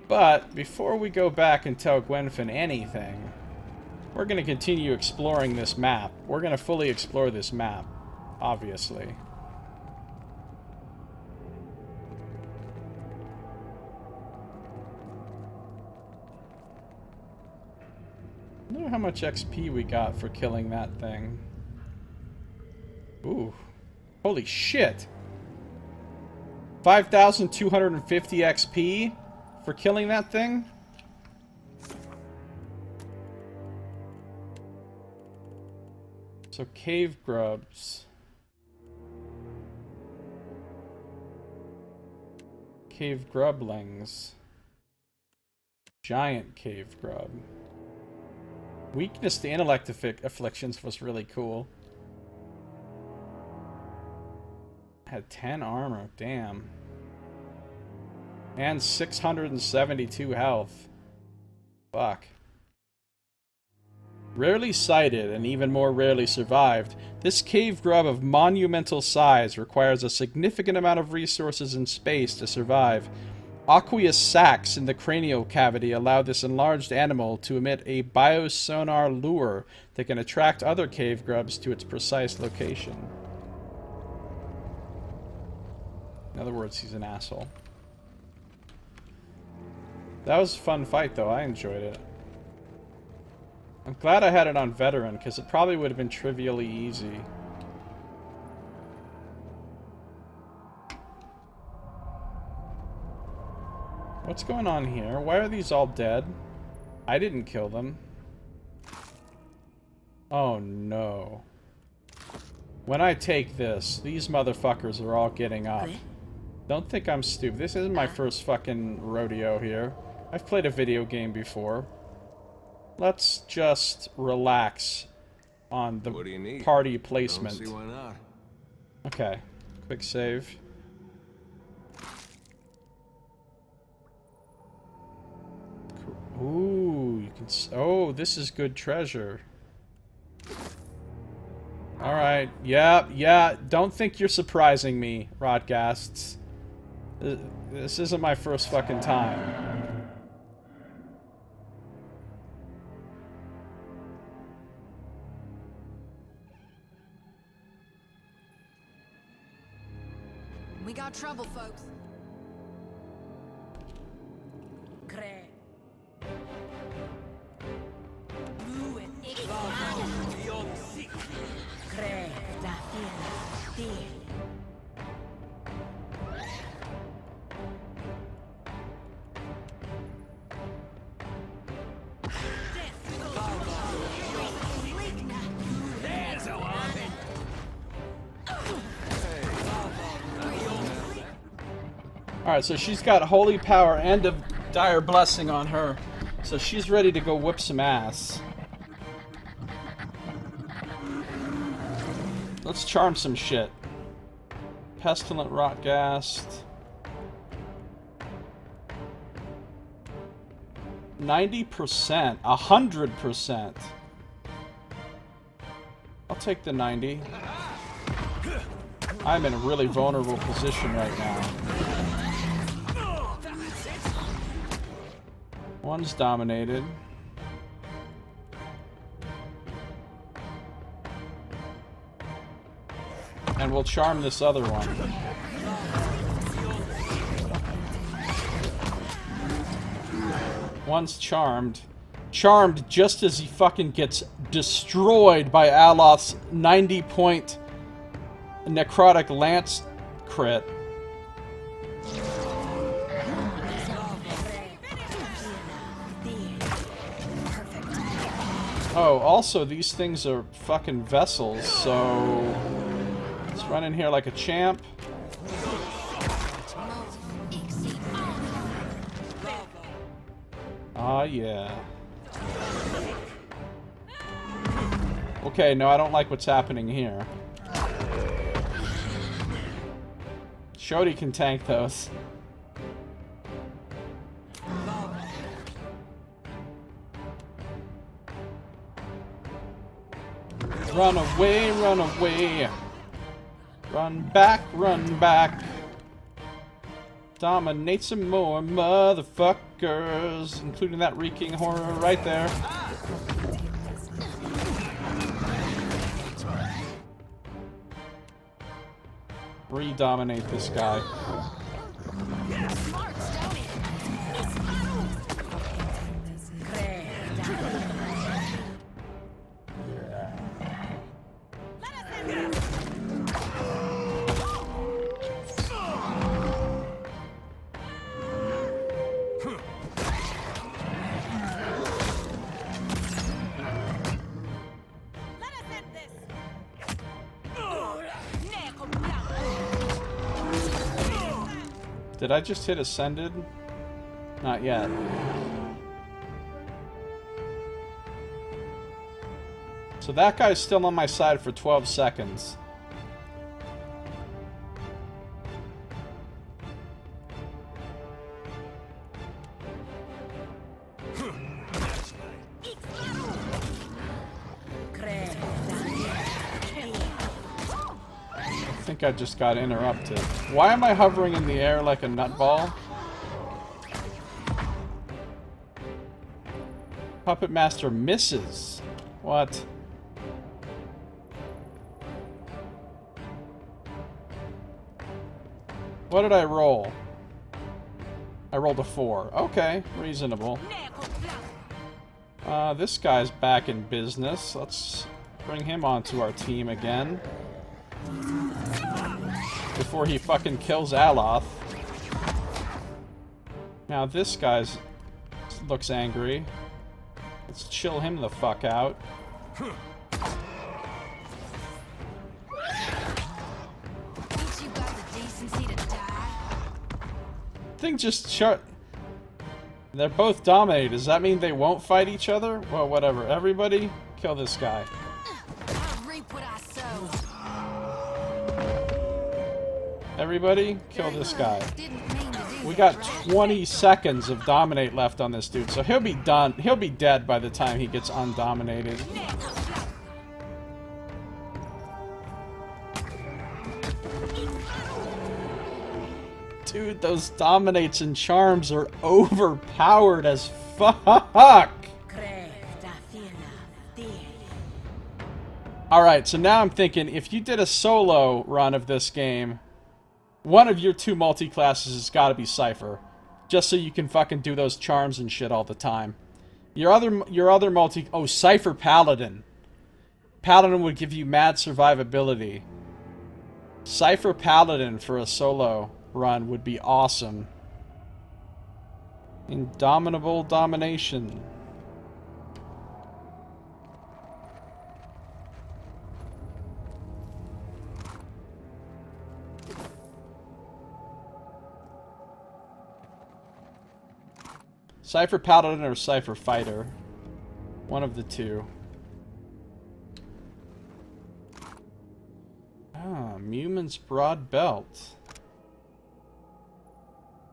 But before we go back and tell Gwenfin anything, we're going to continue exploring this map. We're going to fully explore this map, obviously. I wonder how much XP we got for killing that thing. Ooh. Holy shit! 5,250 XP for killing that thing? So cave grubs. Cave grublings. Giant cave grub. Weakness to intellect afflictions was really cool. Had 10 armor, damn. And 672 health. Fuck. Rarely sighted and even more rarely survived, this cave grub of monumental size requires a significant amount of resources and space to survive. Aqueous sacs in the cranial cavity allow this enlarged animal to emit a biosonar lure that can attract other cave grubs to its precise location. In other words, he's an asshole. That was a fun fight, though. I enjoyed it. I'm glad I had it on veteran, because it probably would have been trivially easy. What's going on here? Why are these all dead? I didn't kill them. Oh no. When I take this, these motherfuckers are all getting up. Don't think I'm stupid. This isn't my first fucking rodeo here. I've played a video game before. Let's just relax on the party placement. Don't see why not. Okay. Quick save. Ooh, you can... Oh, this is good treasure. Alright. Yeah. Don't think you're surprising me, Rodgasts. This isn't my first fucking time. We got trouble, folks. Alright, so she's got Holy Power and a Dire Blessing on her. So she's ready to go whip some ass. Let's charm some shit. Pestilent Rotgast. 90%. 100%. I'll take the 90. I'm in a really vulnerable position right now. One's dominated. And we'll charm this other one. One's charmed. Charmed just as he fucking gets destroyed by Aloth's 90-point necrotic lance crit. Oh, also these things are fucking vessels, so let's run in here like a champ. Ah, yeah. Okay, no, I don't like what's happening here. Shodi can tank those. Run away, run away. Run back, run back. Dominate some more motherfuckers, including that reeking horror right there. Re-dominate this guy. Did I just hit Ascended? Not yet. So that guy's still on my side for 12 seconds. I think I just got interrupted. Why am I hovering in the air like a nutball? Puppet Master misses. What? What did I roll? I rolled a 4. Okay, reasonable. This guy's back in business. Let's bring him onto our team again. Before he fucking kills Aloth. Now this guy's looks angry. Let's chill him the fuck out. Thing just shut. They're both dominated. Does that mean they won't fight each other? Well, whatever. Everybody, kill this guy. Everybody, kill this guy. We got 20 seconds of dominate left on this dude, so he'll be done. He'll be dead by the time he gets undominated. Dude, those dominates and charms are overpowered as fuck. Alright, so now I'm thinking, if you did a solo run of this game, one of your two multi-classes has got to be Cipher, just so you can fucking do those charms and shit all the time. Your other multi... Oh, Cipher Paladin. Paladin would give you mad survivability. Cipher Paladin for a solo run would be awesome. Indomitable domination. Cipher Paladin or Cipher Fighter. One of the two. Ah, Mumin's Broad Belt.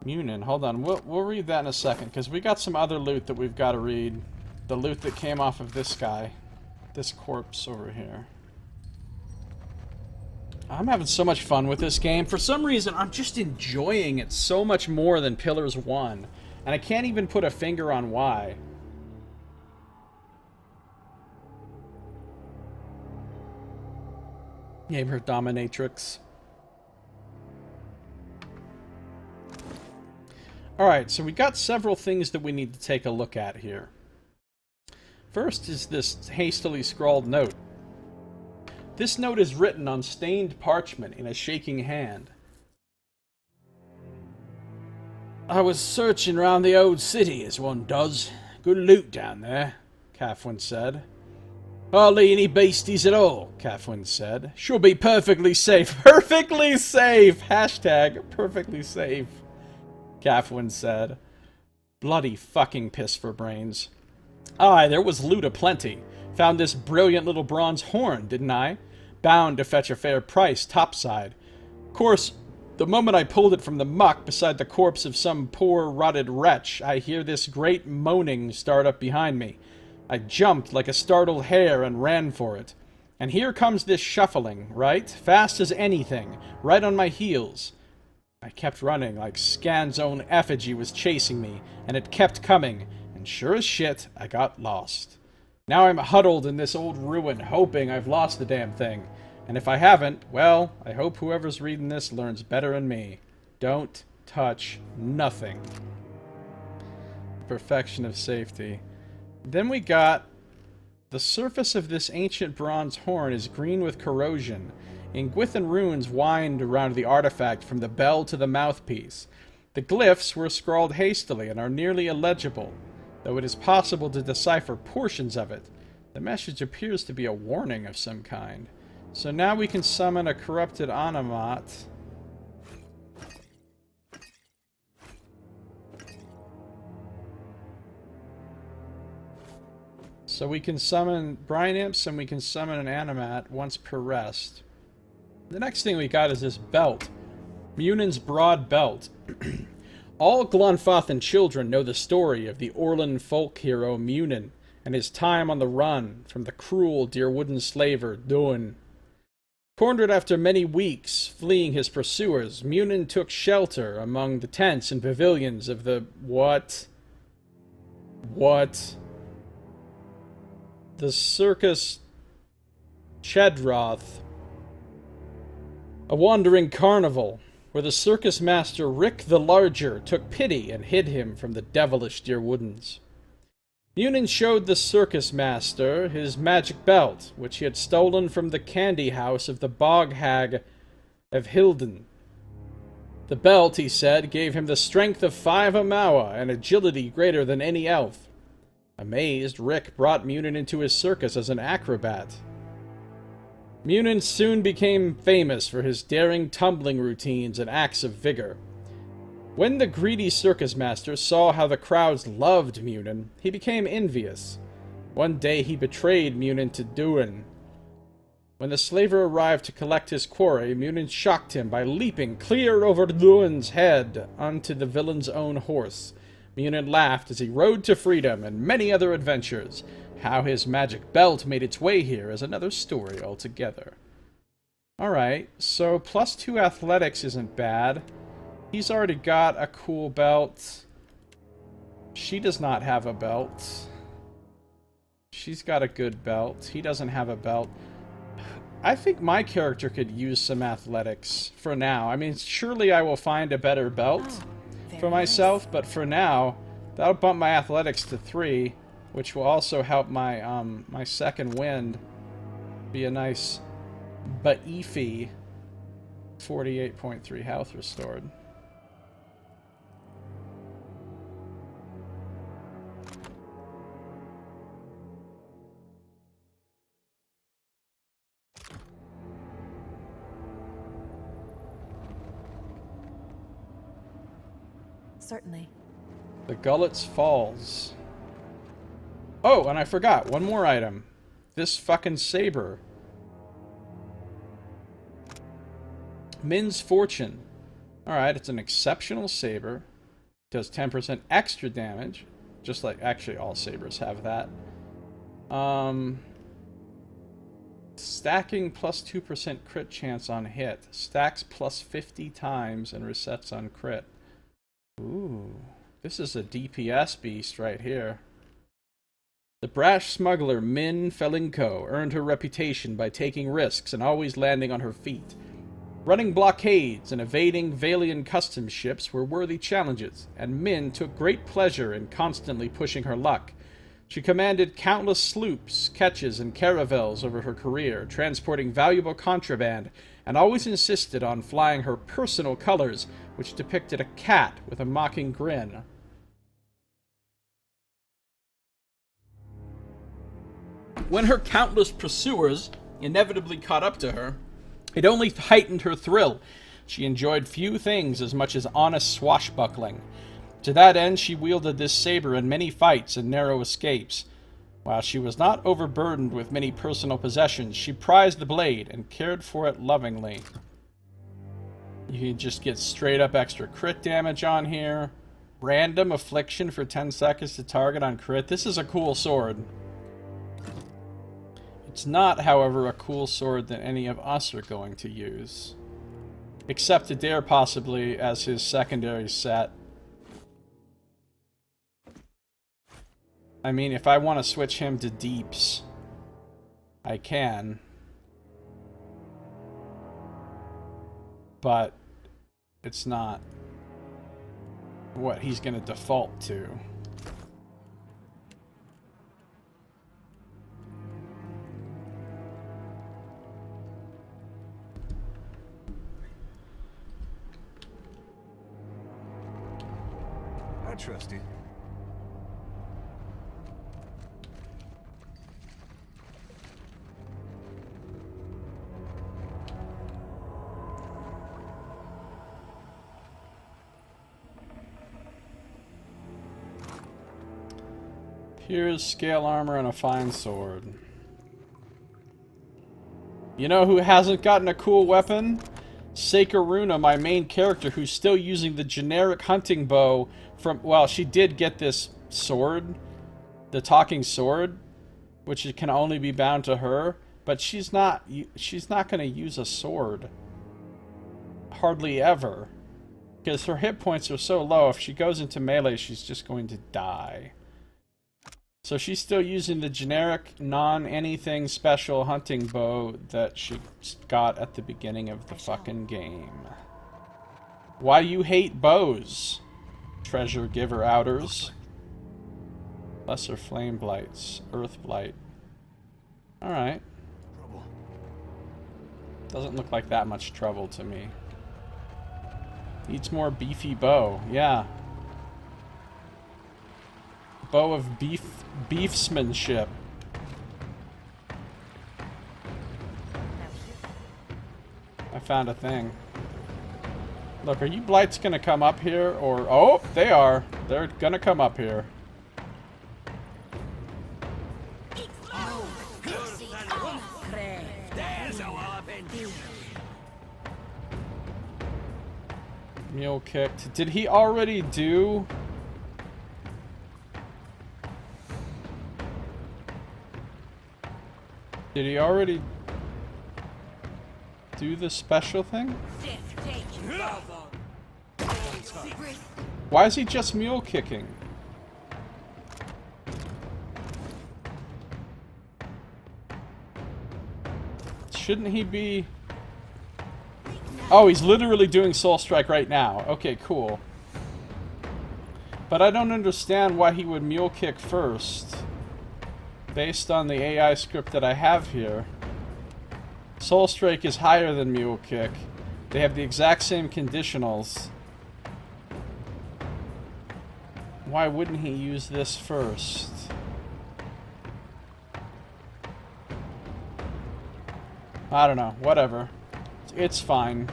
Munin, hold on. We'll read that in a second, because we got some other loot that we've got to read. The loot that came off of this guy. This corpse over here. I'm having so much fun with this game. For some reason, I'm just enjoying it so much more than Pillars 1. And I can't even put a finger on why. Name her Dominatrix. Alright, so we got several things that we need to take a look at here. First is this hastily scrawled note. This note is written on stained parchment in a shaking hand. I was searching round the old city, as one does. Good loot down there, Catherine said. Hardly any beasties at all, Catherine said. She'll be perfectly safe. Perfectly safe! Hashtag perfectly safe, Catherine said. Bloody fucking piss for brains. Aye, there was loot aplenty. Found this brilliant little bronze horn, didn't I? Bound to fetch a fair price, topside. Of course, the moment I pulled it from the muck beside the corpse of some poor rotted wretch, I hear this great moaning start up behind me. I jumped like a startled hare and ran for it. And here comes this shuffling, right? Fast as anything, right on my heels. I kept running like Scan's own effigy was chasing me, and it kept coming, and sure as shit, I got lost. Now I'm huddled in this old ruin, hoping I've lost the damn thing. And if I haven't, well, I hope whoever's reading this learns better than me. Don't touch nothing. Perfection of safety. Then we got... The surface of this ancient bronze horn is green with corrosion. Ingwithan runes wind around the artifact from the bell to the mouthpiece. The glyphs were scrawled hastily and are nearly illegible, though it is possible to decipher portions of it. The message appears to be a warning of some kind. So now we can summon a corrupted Animat. So we can summon Brine Imps and we can summon an Animat once per rest. The next thing we got is this belt. Munan's Broad Belt. All Glonfathan children know the story of the Orlan folk hero Munin and his time on the run from the cruel Deerwooden slaver Duin. Cornered after many weeks fleeing his pursuers, Munin took shelter among the tents and pavilions of the... What? The Circus Chedroth. A wandering carnival, where the circus master Rick the Larger took pity and hid him from the devilish Deerwoodens. Munin showed the circus master his magic belt, which he had stolen from the candy house of the bog hag of Hilden. The belt, he said, gave him the strength of 5 Amawa and agility greater than any elf. Amazed, Rick brought Munin into his circus as an acrobat. Munin soon became famous for his daring tumbling routines and acts of vigor. When the greedy circus master saw how the crowds loved Munin, he became envious. One day he betrayed Munin to Duin. When the slaver arrived to collect his quarry, Munin shocked him by leaping clear over Duin's head onto the villain's own horse. Munin laughed as he rode to freedom and many other adventures. How his magic belt made its way here is another story altogether. Alright, so +2 athletics isn't bad. He's already got a cool belt. She does not have a belt. She's got a good belt. He doesn't have a belt. I think my character could use some athletics for now. I mean, surely I will find a better belt for myself, but for now, that'll bump my athletics to 3, which will also help my my second wind be a nice beefy 48.3 health restored. Certainly. The Gullet's Falls. Oh, and I forgot, one more item. This fucking saber. Min's Fortune. Alright, it's an exceptional saber. Does 10% extra damage. Just like, actually all sabers have that. Stacking plus 2% crit chance on hit. Stacks plus 50 times and resets on crit. Ooh. This is a DPS beast right here. The brash smuggler Min Felinko earned her reputation by taking risks and always landing on her feet. Running blockades and evading Valian customs ships were worthy challenges, and Min took great pleasure in constantly pushing her luck. She commanded countless sloops, ketches, and caravels over her career, transporting valuable contraband, and always insisted on flying her personal colors, which depicted a cat with a mocking grin. When her countless pursuers inevitably caught up to her, it only heightened her thrill. She enjoyed few things as much as honest swashbuckling. To that end, she wielded this saber in many fights and narrow escapes. While she was not overburdened with many personal possessions, she prized the blade and cared for it lovingly. You can just get straight up extra crit damage on here. Random affliction for 10 seconds to target on crit. This is a cool sword. It's not, however, a cool sword that any of us are going to use. Except Adair possibly as his secondary set. I mean, if I want to switch him to deeps, I can. But it's not what he's going to default to. I trust you. Here's scale armor and a fine sword. You know who hasn't gotten a cool weapon? Sekaruna, my main character, who's still using the generic hunting bow from... Well, she did get this sword, the talking sword, which it can only be bound to her, but she's not going to use a sword. Hardly ever. Because her hit points are so low, if she goes into melee, she's just going to die. So she's still using the generic, non-anything special hunting bow that she got at the beginning of the fucking game. Why you hate bows? Treasure giver outers. Lesser flame blights. Earth blight. Alright. Doesn't look like that much trouble to me. Needs more beefy bow. Yeah. Bow of beefsmanship. I found a thing. Look, are you blights gonna come up here or... Oh, they are. They're gonna come up here. Mule kicked. Did he already do... Did he already do the special thing? Why is he just mule kicking? Shouldn't he be... Oh, he's literally doing Soul Strike right now. Okay, cool. But I don't understand why he would mule kick first. Based on the AI script that I have here. Soul Strike is higher than Mule Kick. They have the exact same conditionals. Why wouldn't he use this first? I don't know. Whatever. It's fine.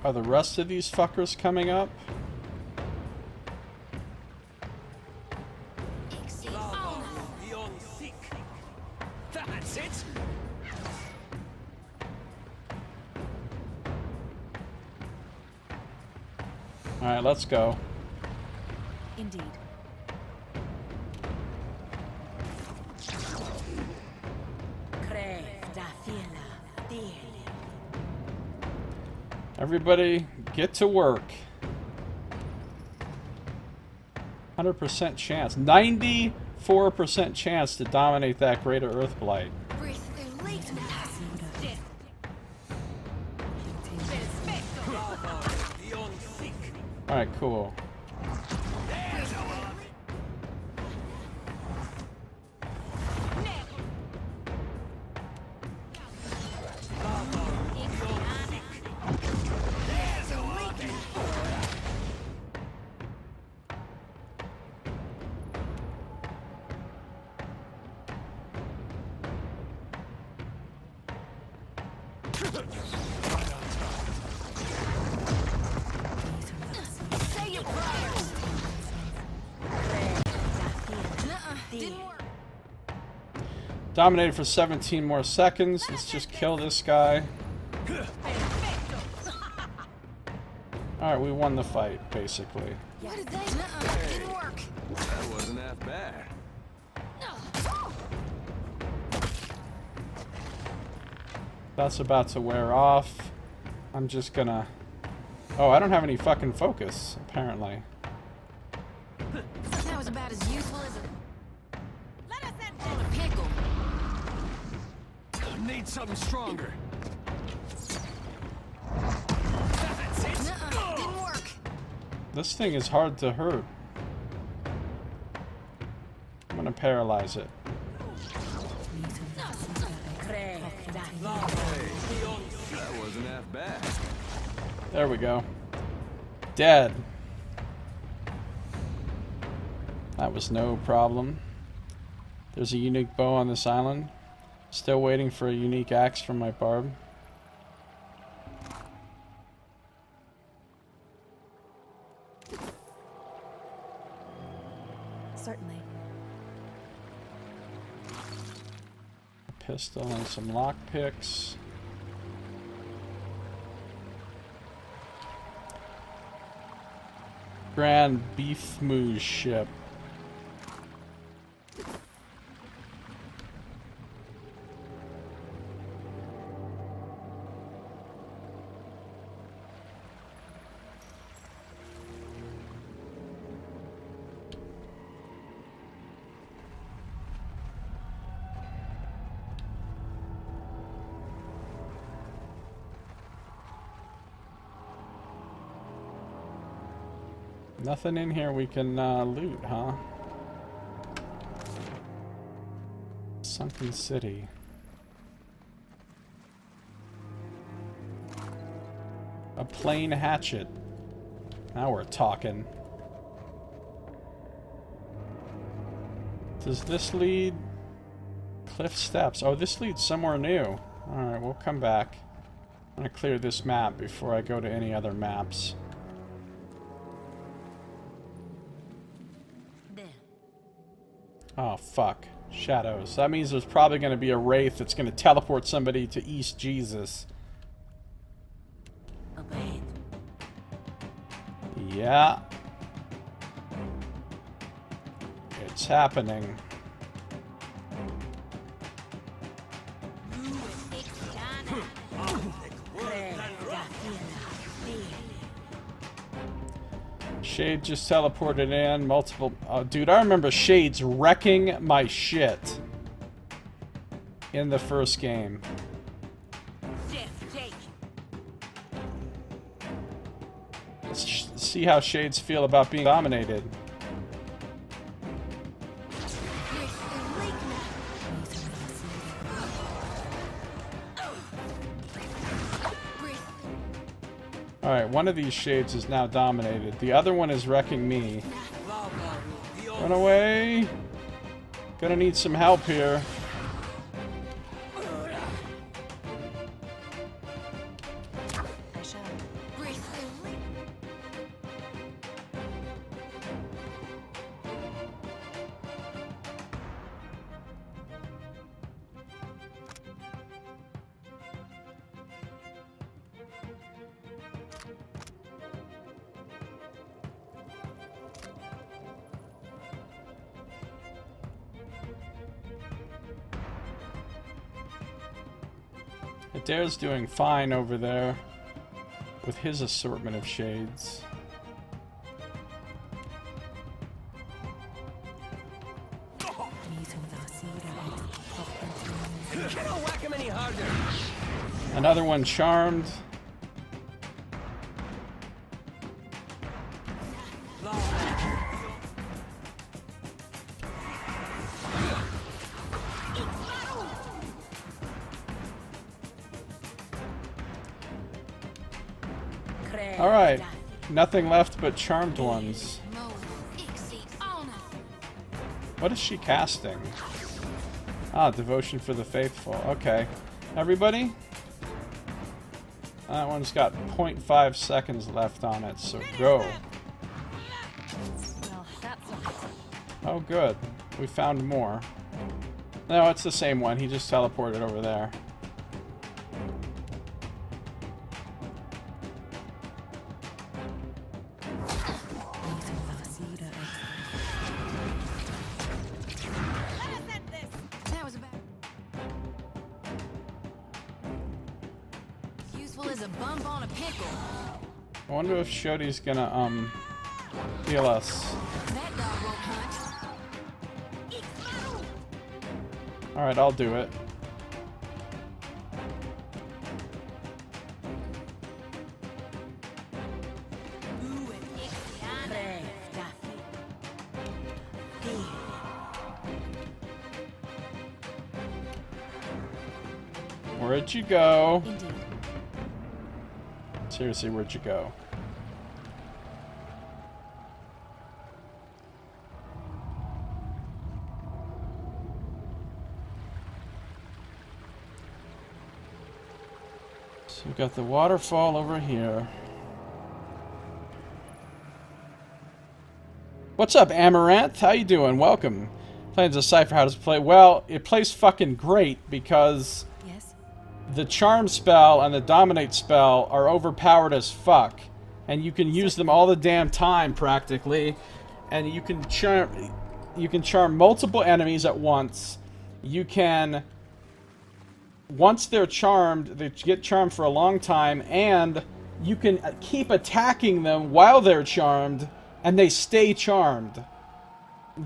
Are the rest of these fuckers coming up? That's it. Alright, let's go. Indeed. Everybody, get to work. 100% chance. 94% chance to dominate that Greater Earth Blight. Alright, cool. Dominated for 17 more seconds. Let's just kill this guy. Alright, we won the fight, basically. What did they? Didn't work. That wasn't half bad. That's about to wear off. I'm just gonna... Oh, I don't have any fucking focus, apparently. That was about as useful as a... Let us in a pickle. Need something stronger. That's it. Didn't work. This thing is hard to hurt. I'm gonna paralyze it. That wasn't half bad. There we go. Dead. That was no problem. There's a unique bow on this island. Still waiting for a unique axe from my barb. Certainly. A pistol and some lockpicks. Grand Beef Moose ship. Nothing in here we can loot, huh? Sunken City. A plain hatchet. Now we're talking. Does this lead? Cliff steps. Oh, this leads somewhere new. Alright, we'll come back. I'm gonna clear this map before I go to any other maps. Oh, fuck. Shadows. That means there's probably going to be a wraith that's going to teleport somebody to East Jesus. Yeah. It's happening. Shade just teleported in. Multiple... dude, I remember Shades wrecking my shit in the first game. Let's see how Shades feel about being dominated. Alright, one of these Shades is now dominated. The other one is wrecking me. Run away! Gonna need some help here. Adair's doing fine over there with his assortment of shades. Cannot whack him any harder. Another one charmed. Alright, nothing left but charmed ones. What is she casting? Ah, Devotion for the Faithful. Okay. Everybody? That one's got 0.5 seconds left on it, so go. Oh, good. We found more. No, it's the same one. He just teleported over there. I wonder if Shodi's gonna, heal us. Alright, I'll do it. Where'd you go? Indeed. Seriously, where'd you go? So we've got the waterfall over here. What's up, Amaranth? How you doing? Welcome. Ascendant Cipher, how does it play? Well, it plays fucking great because Yes. the charm spell and the dominate spell are overpowered as fuck, and you can use them all the damn time practically, and you can charm multiple enemies at once. You can, once they're charmed, they get charmed for a long time, and you can keep attacking them while they're charmed, and they stay charmed.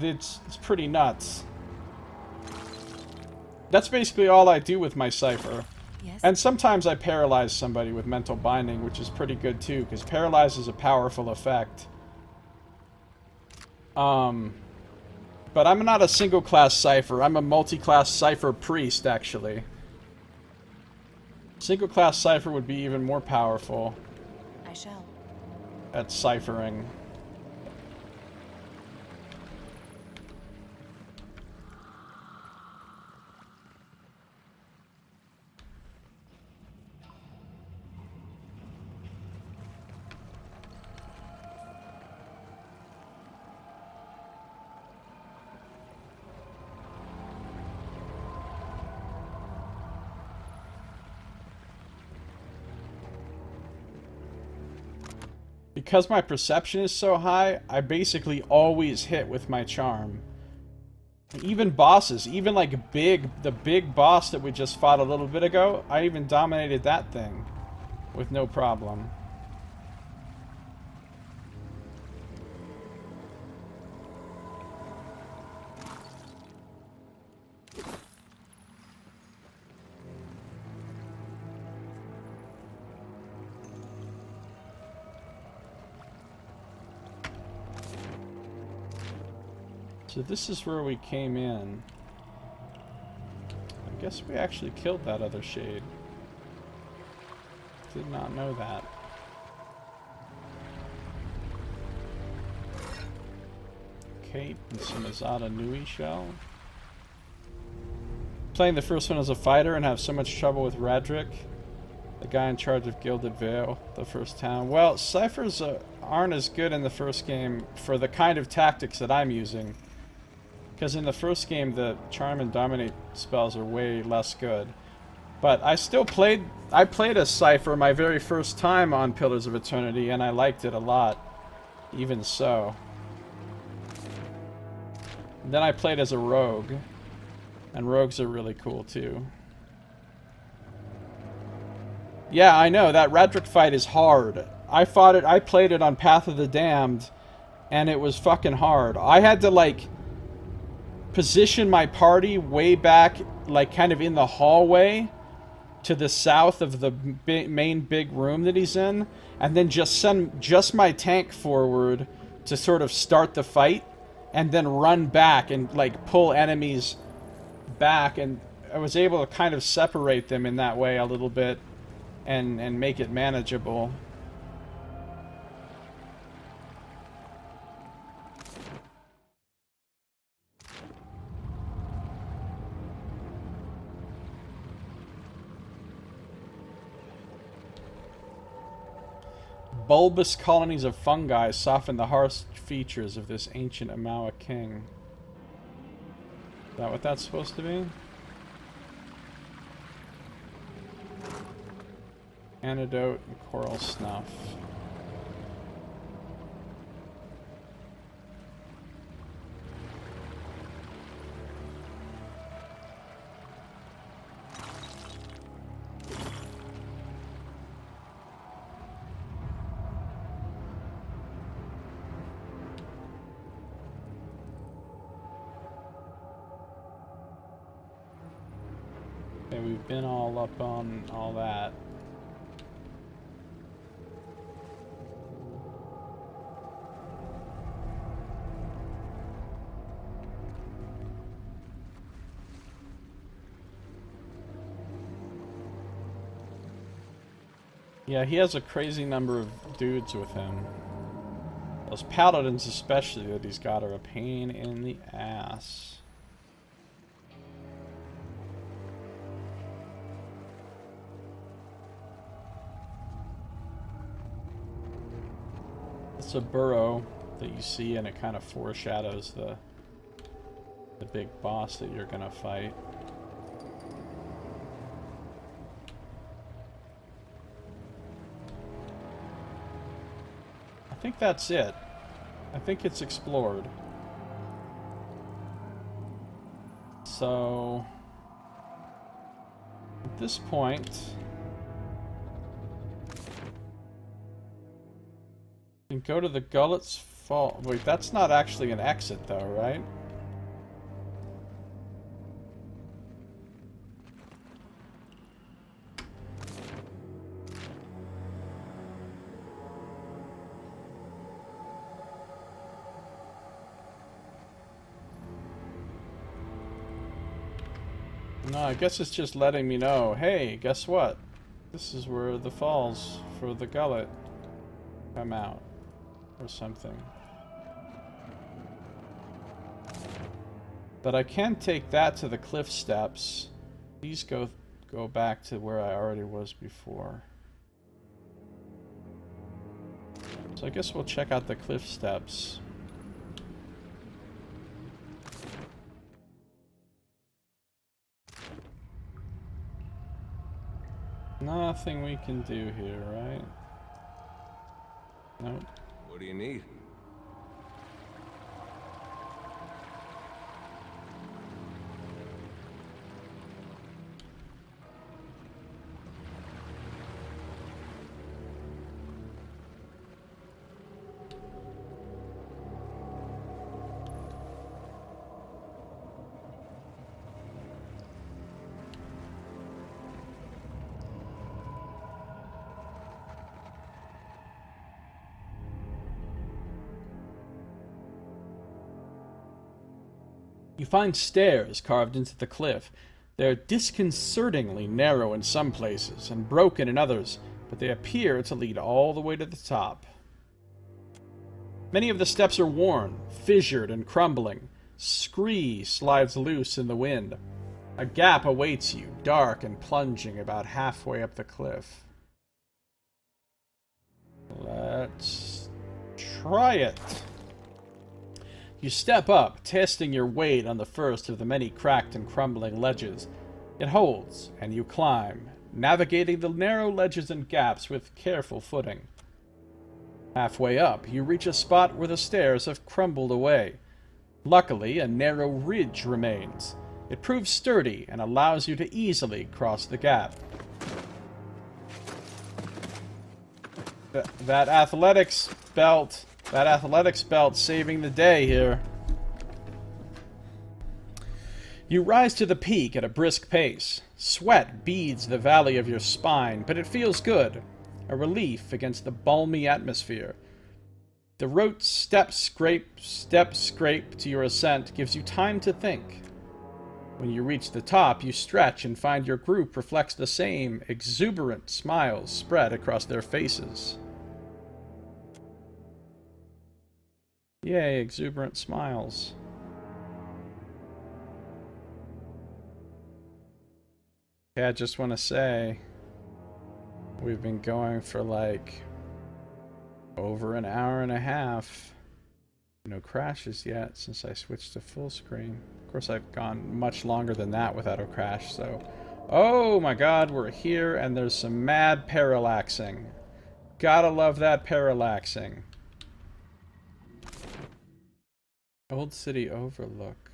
It's pretty nuts. That's basically all I do with my Cipher. Yes. And sometimes I paralyze somebody with mental binding, which is pretty good too, because paralyze is a powerful effect. But I'm not a single class Cipher. I'm a multi-class Cipher priest, actually. Single class Cipher would be even more powerful I shall. at ciphering. Because my perception is so high, I basically always hit with my charm. Even bosses, even like the big boss that we just fought a little bit ago, I even dominated that thing with no problem. So this is where we came in. I guess we actually killed that other shade. Did not know that. Kate and some Azada Nui shell. Playing the first one as a fighter and have so much trouble with Radric, the guy in charge of Gilded Vale, the first town. Well, Ciphers aren't as good in the first game for the kind of tactics that I'm using. Because in the first game, the Charm and Dominate spells are way less good. But I still played... I played as Cipher my very first time on Pillars of Eternity, and I liked it a lot. Even so. And then I played as a Rogue. And Rogues are really cool, too. Yeah, I know. That Radric fight is hard. I fought it. I played it on Path of the Damned, and it was fucking hard. I had to, like, position my party way back, like, kind of in the hallway to the south of the main big room that he's in, and then just send just my tank forward to sort of start the fight, and then run back and, like, pull enemies back, and I was able to kind of separate them in that way a little bit and make it manageable. Bulbous colonies of fungi soften the harsh features of this ancient Amawa king. Is that what that's supposed to be? Antidote and coral snuff. Okay, we've been all up on all that. Yeah, he has a crazy number of dudes with him. Those paladins especially that he's got are a pain in the ass. It's a burrow that you see, and it kind of foreshadows the big boss that you're gonna fight. I think that's it. I think it's explored. So at this point, you can go to the Gullet's Fall. Wait, that's not actually an exit though, right? No, I guess it's just letting me know, hey, guess what? This is where the falls for the Gullet come out, or something. But I can take that to the cliff steps. These go back to where I already was before. So I guess we'll check out the cliff steps. Nothing we can do here, right? Nope. What do you need? You find stairs carved into the cliff. They're disconcertingly narrow in some places and broken in others, but they appear to lead all the way to the top. Many of the steps are worn, fissured, and crumbling. Scree slides loose in the wind. A gap awaits you, dark and plunging about halfway up the cliff. Let's try it. You step up, testing your weight on the first of the many cracked and crumbling ledges. It holds, and you climb, navigating the narrow ledges and gaps with careful footing. Halfway up, you reach a spot where the stairs have crumbled away. Luckily, a narrow ridge remains. It proves sturdy and allows you to easily cross the gap. That athletics belt. That athletics belt saving the day here. You rise to the peak at a brisk pace. Sweat beads the valley of your spine, but it feels good. A relief against the balmy atmosphere. The rote step scrape to your ascent gives you time to think. When you reach the top, you stretch and find your group reflects the same exuberant smiles spread across their faces. Yay, exuberant smiles. Yeah, I just want to say, we've been going for like over an hour and a half. No crashes yet since I switched to full screen. Of course, I've gone much longer than that without a crash, so... Oh my god, we're here and there's some mad parallaxing. Gotta love that parallaxing. Old City Overlook.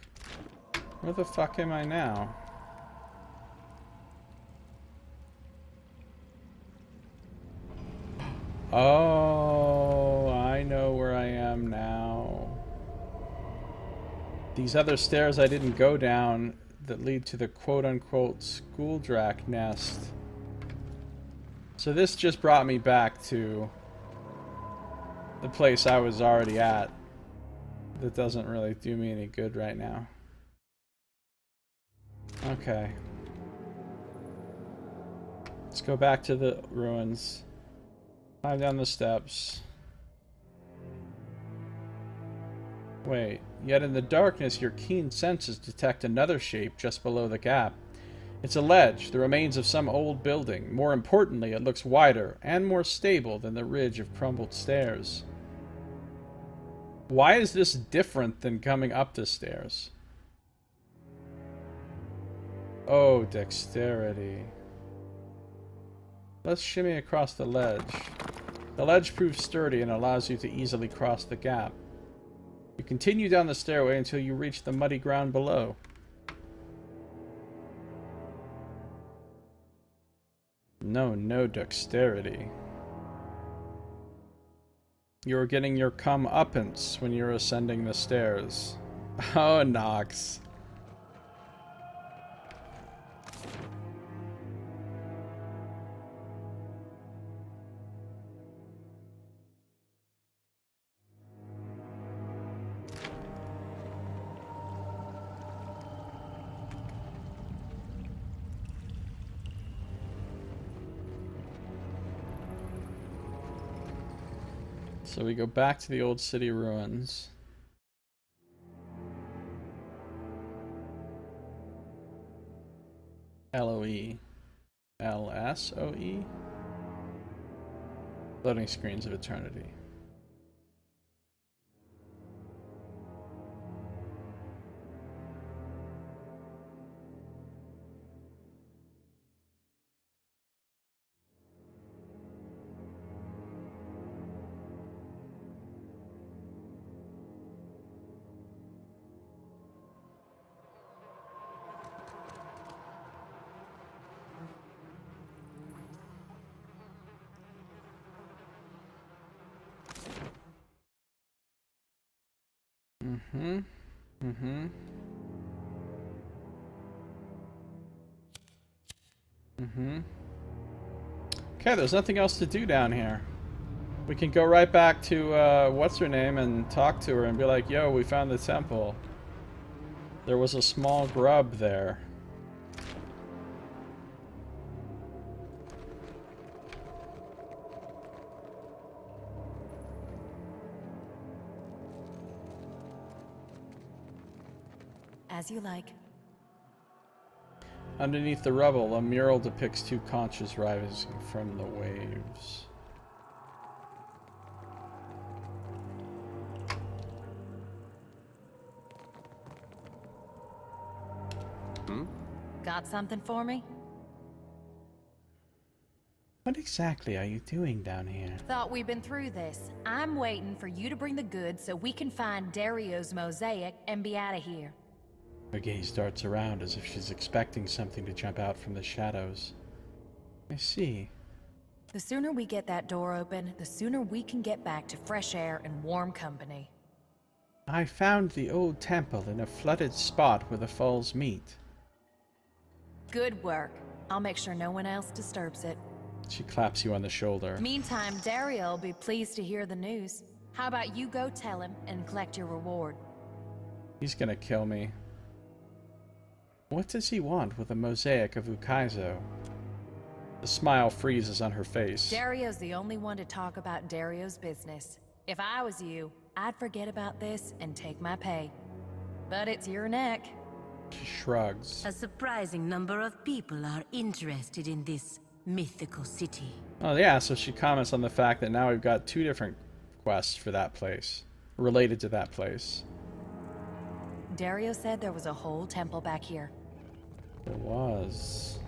Where the fuck am I now? Oh, I know where I am now. These other stairs I didn't go down that lead to the quote-unquote school drac nest. So this just brought me back to the place I was already at. That doesn't really do me any good right now. Okay. Let's go back to the ruins. Climb down the steps. Wait, yet in the darkness your keen senses detect another shape just below the gap. It's a ledge, the remains of some old building. More importantly, it looks wider and more stable than the ridge of crumbled stairs. Why is this different than coming up the stairs? Oh, dexterity. Let's shimmy across the ledge. The ledge proves sturdy and allows you to easily cross the gap. You continue down the stairway until you reach the muddy ground below. No dexterity. You're getting your comeuppance when you're ascending the stairs. Oh, Nox. So we go back to the old city ruins. LOE. LSOE? Loading screens of eternity. Okay, there's nothing else to do down here. We can go right back to, what's her name, and talk to her and be like, yo, we found the temple. There was a small grub there. As you like. Underneath the rubble, a mural depicts two conches rising from the waves. Got something for me? What exactly are you doing down here? Thought we'd been through this. I'm waiting for you to bring the goods so we can find Dario's mosaic and be out of here. Her gaze darts around as if she's expecting something to jump out from the shadows. I see. The sooner we get that door open, the sooner we can get back to fresh air and warm company. I found the old temple in a flooded spot where the falls meet. Good work. I'll make sure no one else disturbs it. She claps you on the shoulder. Meantime, Dario will be pleased to hear the news. How about you go tell him and collect your reward? He's gonna kill me. What does he want with a mosaic of Ukaizo? The smile freezes on her face. Dario's the only one to talk about Dario's business. If I was you, I'd forget about this and take my pay. But it's your neck. She shrugs. A surprising number of people are interested in this mythical city. Oh yeah, so she comments on the fact that now we've got 2 different quests for that place. Related to that place. Dario said there was a whole temple back here. There was.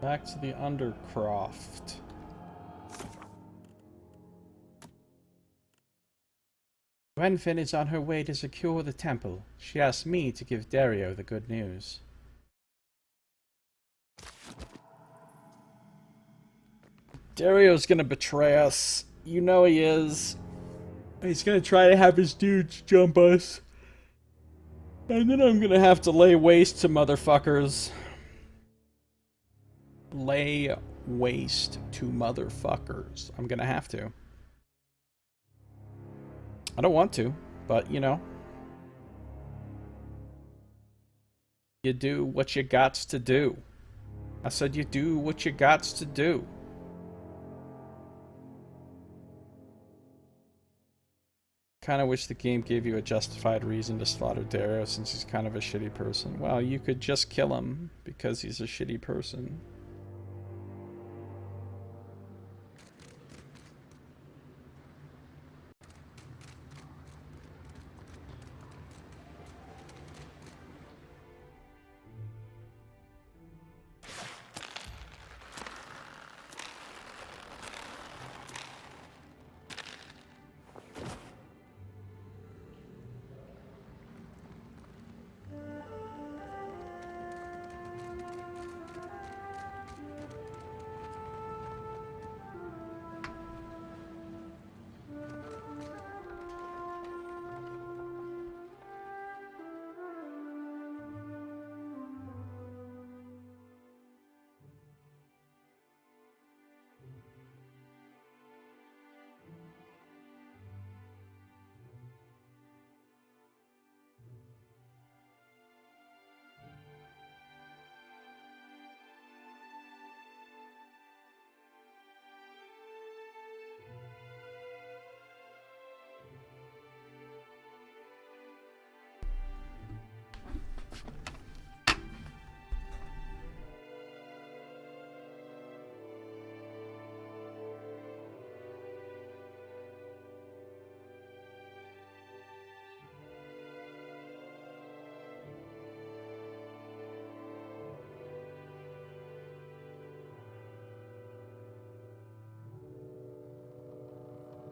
Back to the Undercroft. Gwenfin is on her way to secure the temple. She asked me to give Dario the good news. Dario's gonna betray us. You know he is. He's gonna try to have his dudes jump us. And then I'm gonna have to lay waste to motherfuckers. Lay waste to motherfuckers. I'm gonna have to. I don't want to, but you know. You do what you gots to do. I said you do what you gots to do. Kinda wish the game gave you a justified reason to slaughter Dario since he's kind of a shitty person. Well, you could just kill him because he's a shitty person.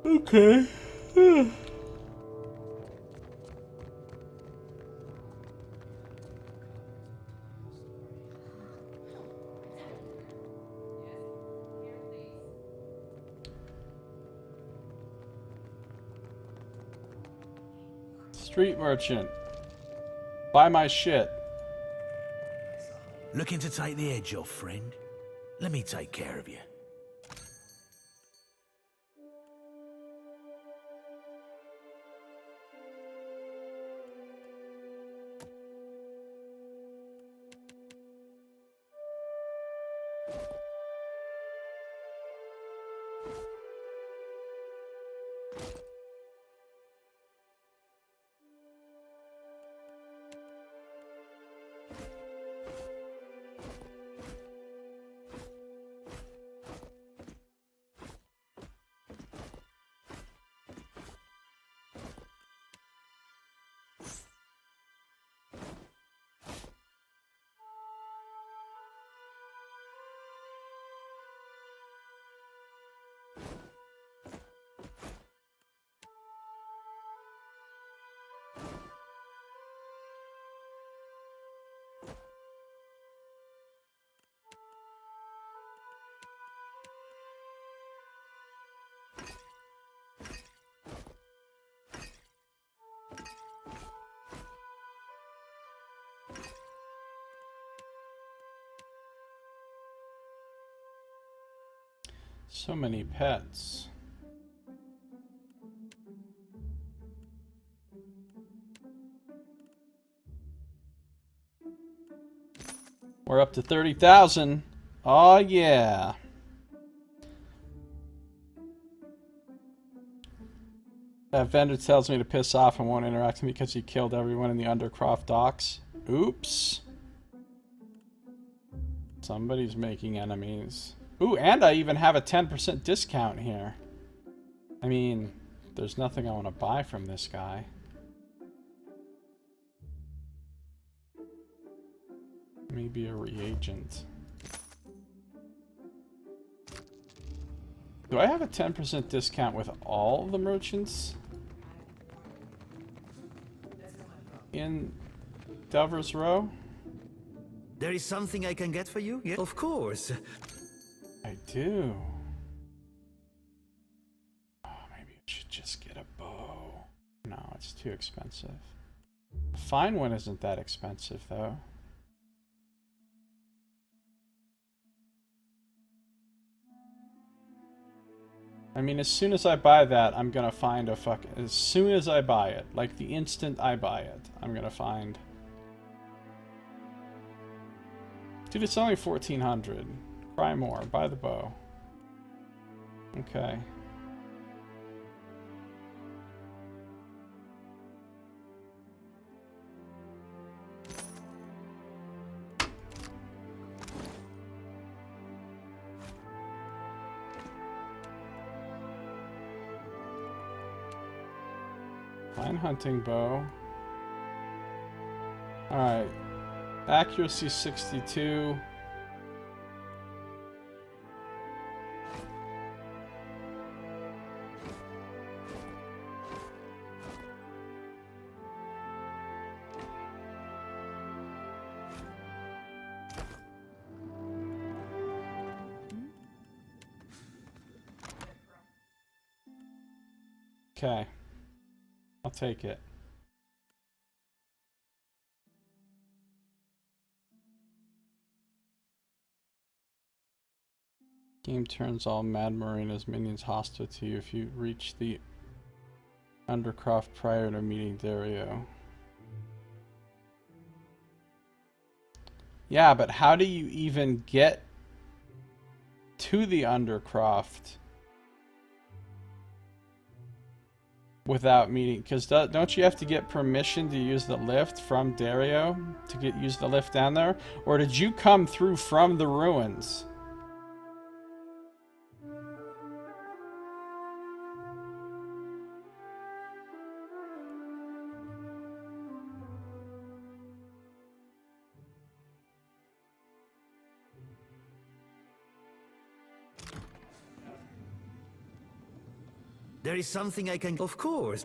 Okay. Street merchant. Buy my shit. Looking to take the edge off, friend? Let me take care of you. So many pets. We're up to 30,000. Oh yeah. That vendor tells me to piss off and won't interact with me because he killed everyone in the Undercroft docks. Oops. Somebody's making enemies. Ooh, and I even have a 10% discount here. I mean, there's nothing I want to buy from this guy. Maybe a reagent. Do I have a 10% discount with all the merchants in Delver's Row? There is something I can get for you? Yeah, of course. I do. Oh, maybe I should just get a bow. No, it's too expensive. The fine one isn't that expensive, though. I mean, as soon as I buy that, I'm gonna find a as soon as I buy it, like the instant I buy it, I'm gonna find... Dude, it's only 1,400. Cry more. Buy the bow. Okay. Fine hunting bow. Alright. Accuracy 62. Okay. I'll take it. Game turns all Mad Marina's minions hostile to you if you reach the Undercroft prior to meeting Dario. Yeah, but how do you even get to the Undercroft without meeting? Because don't you have to get permission to use the lift from Dario to use the lift down there? Or did you come through from the ruins? There is something I can... Of course.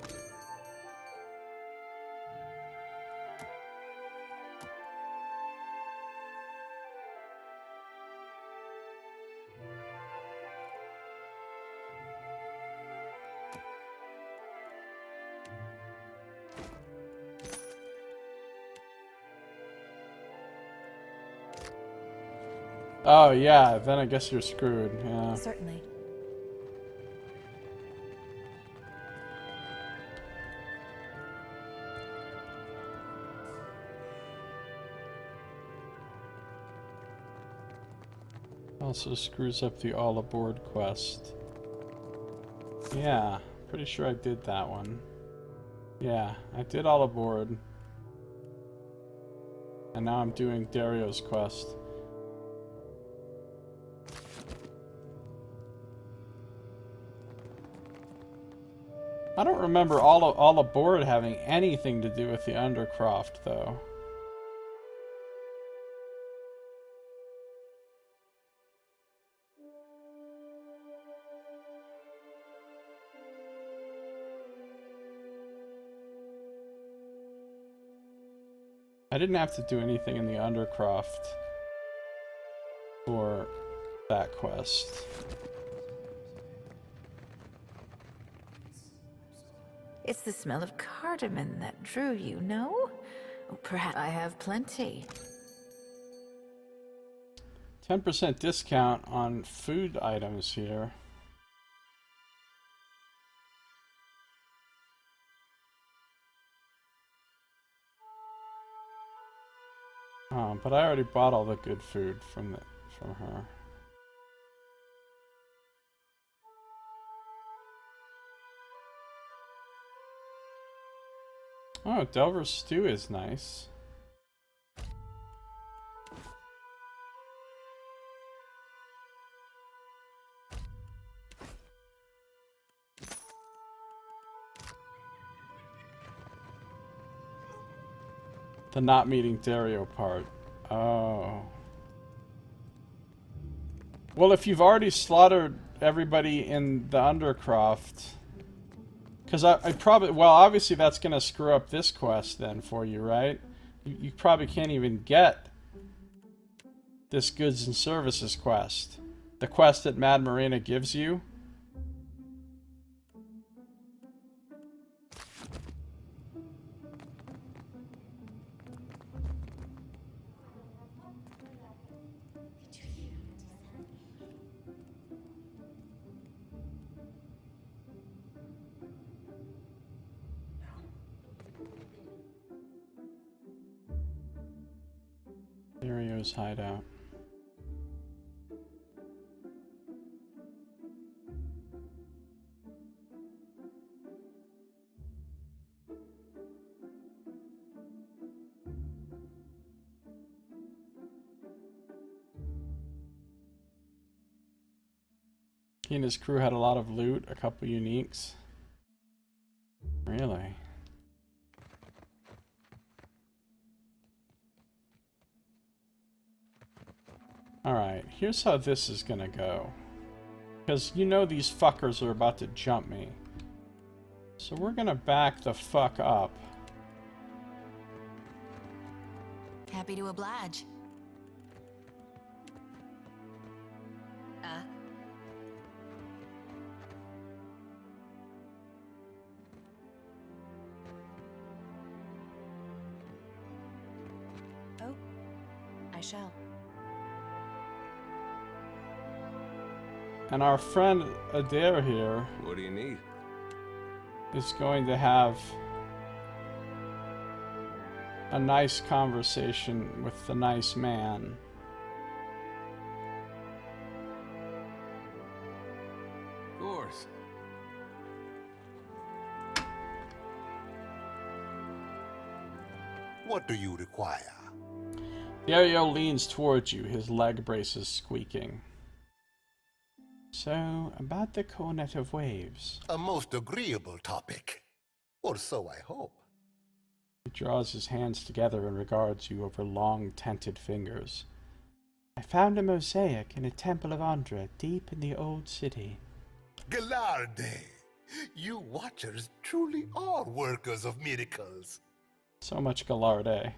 Oh yeah, then I guess you're screwed. Yeah. Certainly. Also screws up the all aboard quest. Yeah, pretty sure I did that one. Yeah, I did all aboard. And now I'm doing Dario's quest. I don't remember all aboard having anything to do with the Undercroft, though. I didn't have to do anything in the Undercroft for that quest. It's the smell of cardamom that drew you, no? Perhaps I have plenty. 10% discount on food items here. Oh, but I already bought all the good food from her. Oh, Delver's stew is nice. The not meeting Dario part. Oh. Well, if you've already slaughtered everybody in the Undercroft... Because I probably... Well, obviously that's going to screw up this quest then for you, right? You probably can't even get this goods and services quest. The quest that Mad Marina gives you. Dario's hideout. He and his crew had a lot of loot, a couple uniques. Really? Alright, here's how this is gonna go. Because you know these fuckers are about to jump me. So we're gonna back the fuck up. Happy to oblige. Oh, I shall. And our friend Adair here What do you need? is going to have a nice conversation with the nice man. Of course. What do you require? Dario leans towards you, his leg braces squeaking. So, about the Cornet of Waves. A most agreeable topic. Or so I hope. He draws his hands together and regards you over long, tented fingers. I found a mosaic in a temple of Andra deep in the old city. Galarde! You Watchers truly are workers of miracles. So much Galarde.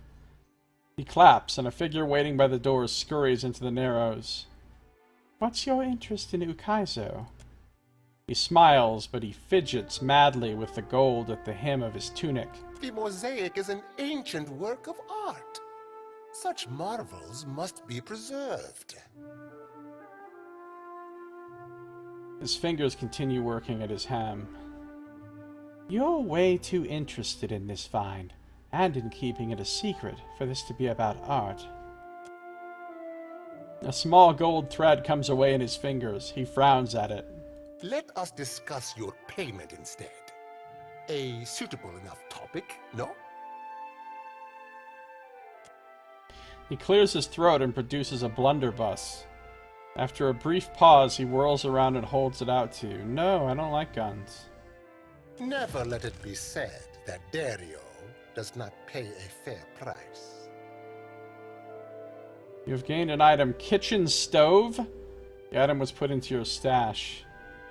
He claps, and a figure waiting by the door scurries into the Narrows. What's your interest in Ukaizo? He smiles, but he fidgets madly with the gold at the hem of his tunic. The mosaic is an ancient work of art. Such marvels must be preserved. His fingers continue working at his ham. You're way too interested in this find, and in keeping it a secret, for this to be about art. A small gold thread comes away in his fingers. He frowns at it. Let us discuss your payment instead. A suitable enough topic, no? He clears his throat and produces a blunderbuss. After a brief pause, he whirls around and holds it out to you. No, I don't like guns. Never let it be said that Dario does not pay a fair price. You have gained an item, kitchen stove? The item was put into your stash.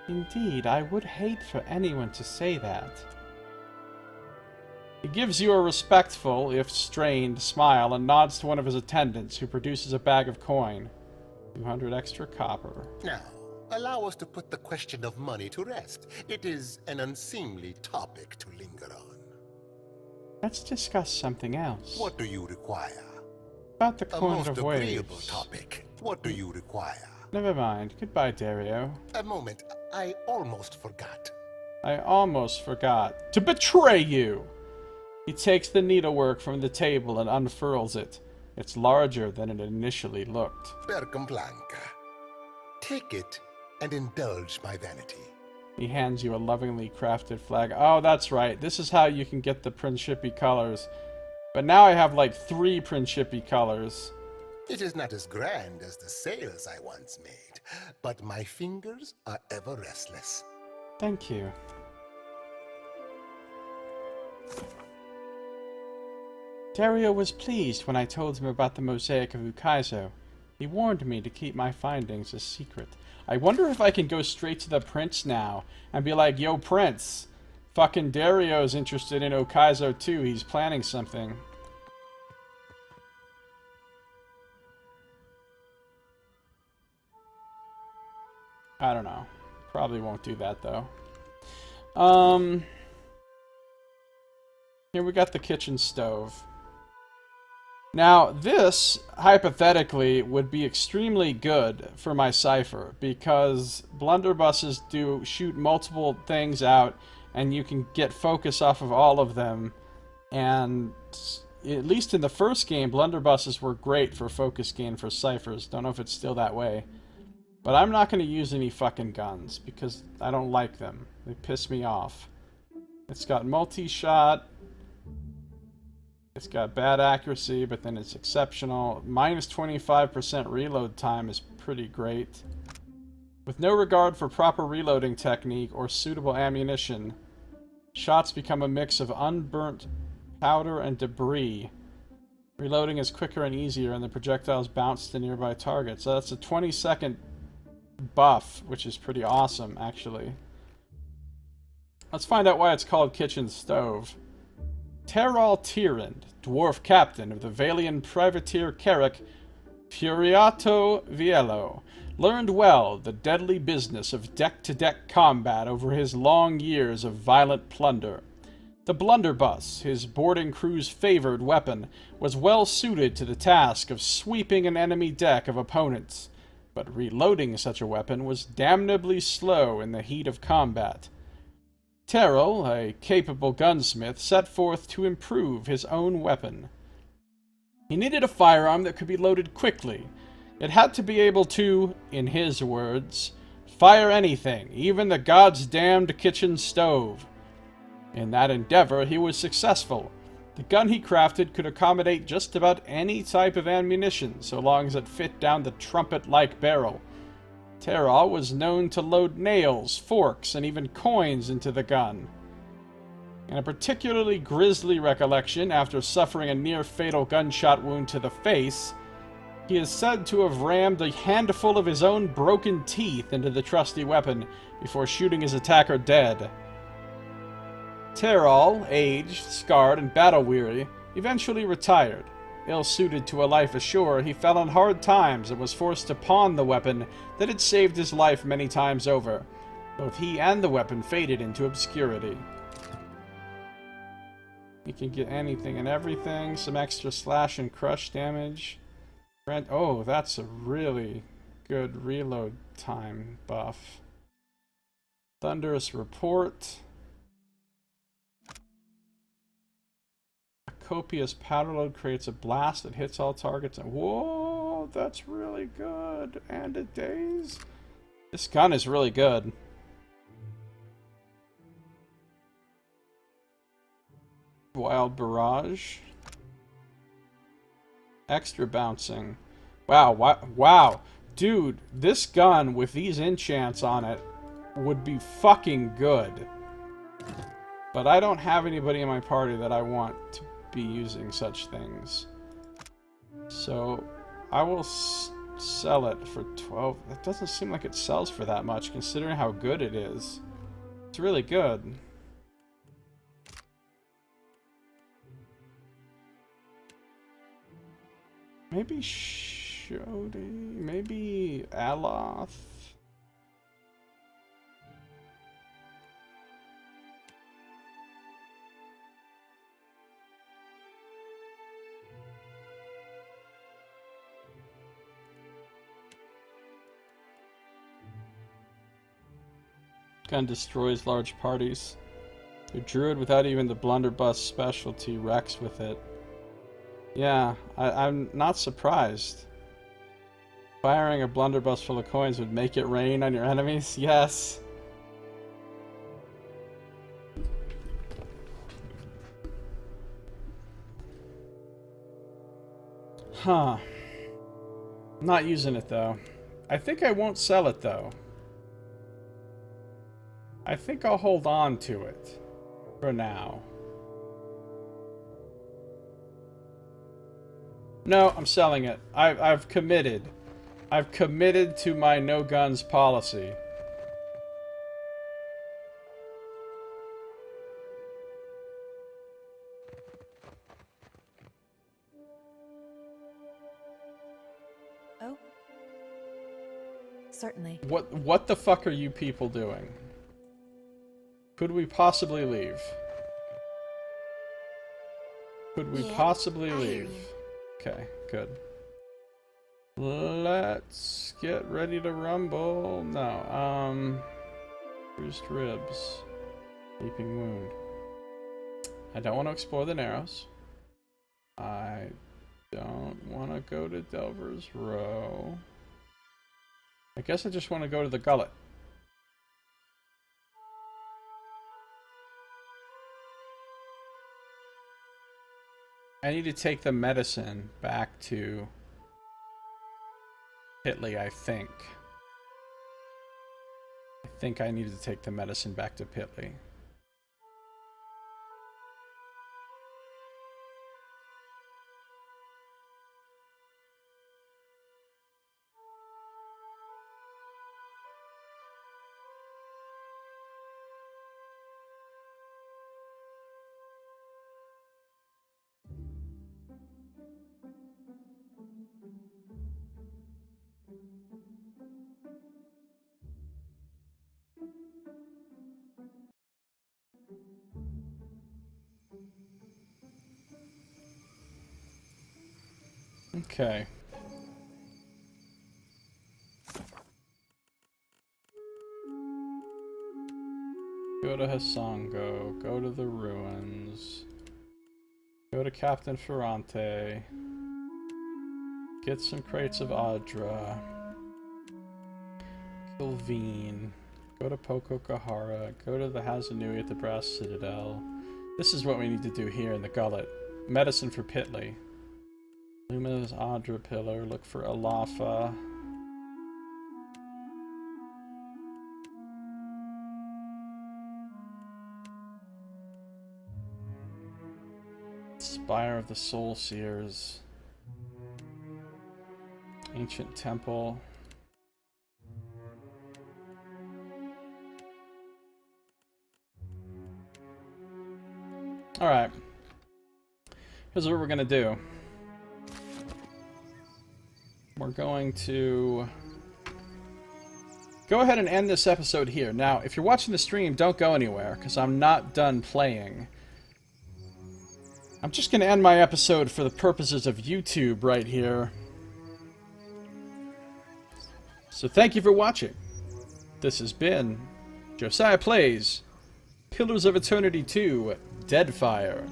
Indeed, I would hate for anyone to say that. He gives you a respectful, if strained, smile and nods to one of his attendants, who produces a bag of coin. 200 extra copper. Now, allow us to put the question of money to rest. It is an unseemly topic to linger on. Let's discuss something else. What do you require? About the A Corner most of agreeable Waves. topic. What do you require? Never mind. Goodbye, Dario. A moment. I almost forgot. I almost forgot to betray you. He takes the needlework from the table and unfurls it. It's larger than it initially looked. Blanca. Take it and indulge my vanity. He hands you a lovingly crafted flag. Oh, that's right. This is how you can get the Principi colors. But now I have like 3 Principi colors. It is not as grand as the sails I once made, but my fingers are ever restless. Thank you. Dario was pleased when I told him about the mosaic of Ukaizo. He warned me to keep my findings a secret. I wonder if I can go straight to the prince now and be like, yo, prince, fucking Dario's interested in Ukaizo too. He's planning something. I don't know. Probably won't do that, though. Here we got the kitchen stove. Now, this, hypothetically, would be extremely good for my cipher, because blunderbusses do shoot multiple things out, and you can get focus off of all of them. And at least in the first game, blunderbusses were great for focus gain for ciphers. Don't know if it's still that way. But I'm not going to use any fucking guns, because I don't like them. They piss me off. It's got multi-shot. It's got bad accuracy, but then it's exceptional. Minus 25% reload time is pretty great. With no regard for proper reloading technique or suitable ammunition, shots become a mix of unburnt powder and debris. Reloading is quicker and easier, and the projectiles bounce to nearby targets. So that's a 20-second buff, which is pretty awesome, actually. Let's find out why it's called Kitchen Stove. Terral Tyrand, dwarf captain of the Valian privateer Carrick Furiato Viello, learned well the deadly business of deck-to-deck combat over his long years of violent plunder. The blunderbuss, his boarding crew's favored weapon, was well suited to the task of sweeping an enemy deck of opponents, but reloading such a weapon was damnably slow in the heat of combat. Terrell, a capable gunsmith, set forth to improve his own weapon. He needed a firearm that could be loaded quickly. It had to be able to, in his words, fire anything, even the God's damned kitchen stove. In that endeavor, he was successful. The gun he crafted could accommodate just about any type of ammunition, so long as it fit down the trumpet-like barrel. Terral was known to load nails, forks, and even coins into the gun. In a particularly grisly recollection, after suffering a near-fatal gunshot wound to the face, he is said to have rammed a handful of his own broken teeth into the trusty weapon before shooting his attacker dead. Terral, aged, scarred, and battle-weary, eventually retired. Ill-suited to a life ashore, he fell on hard times and was forced to pawn the weapon that had saved his life many times over. Both he and the weapon faded into obscurity. You can get anything and everything, some extra slash and crush damage. Oh, that's a really good reload time buff. Thunderous Report. Copious powder load creates a blast that hits all targets. And whoa, that's really good. And it daze. This gun is really good. Wild Barrage. Extra bouncing. Wow, wow. Dude, this gun with these enchants on it would be fucking good. But I don't have anybody in my party that I want to be using such things. So I will sell it for 12. That doesn't seem like it sells for that much considering how good it is. It's really good. Maybe Shodi, maybe Aloth. Gun destroys large parties. The druid without even the blunderbuss specialty wrecks with it. Yeah, I'm not surprised. Firing a blunderbuss full of coins would make it rain on your enemies? Yes. Huh. I'm not using it though. I think I won't sell it though. I think I'll hold on to it for now. No, I'm selling it. I've committed. I've committed to my no guns policy. Oh. Certainly. What the fuck are you people doing? Could we possibly leave? Could we possibly leave? Okay, good. Let's get ready to rumble. No, bruised ribs. Leaping wound. I don't want to explore the Narrows. I don't want to go to Delver's Row. I guess I just want to go to the Gullet. I need to take the medicine back to Pitley, I think. I think I needed to take the medicine back to Pitley. Okay. Go to Hassango, go to the ruins, go to Captain Ferrante, get some crates of Adra, kill Veen, go to Pokokahara, go to the Hazanui at the Brass Citadel. This is what we need to do here in the Gullet. Medicine for Pitley. Luminous Adra Pillar, look for Alafa. Spire of the Soul Seers. Ancient Temple. Alright. Here's what we're gonna do. We're going to go ahead and end this episode here. Now, if you're watching the stream, don't go anywhere, because I'm not done playing. I'm just going to end my episode for the purposes of YouTube right here. So thank you for watching. This has been Josiah Plays Pillars of Eternity 2 Deadfire.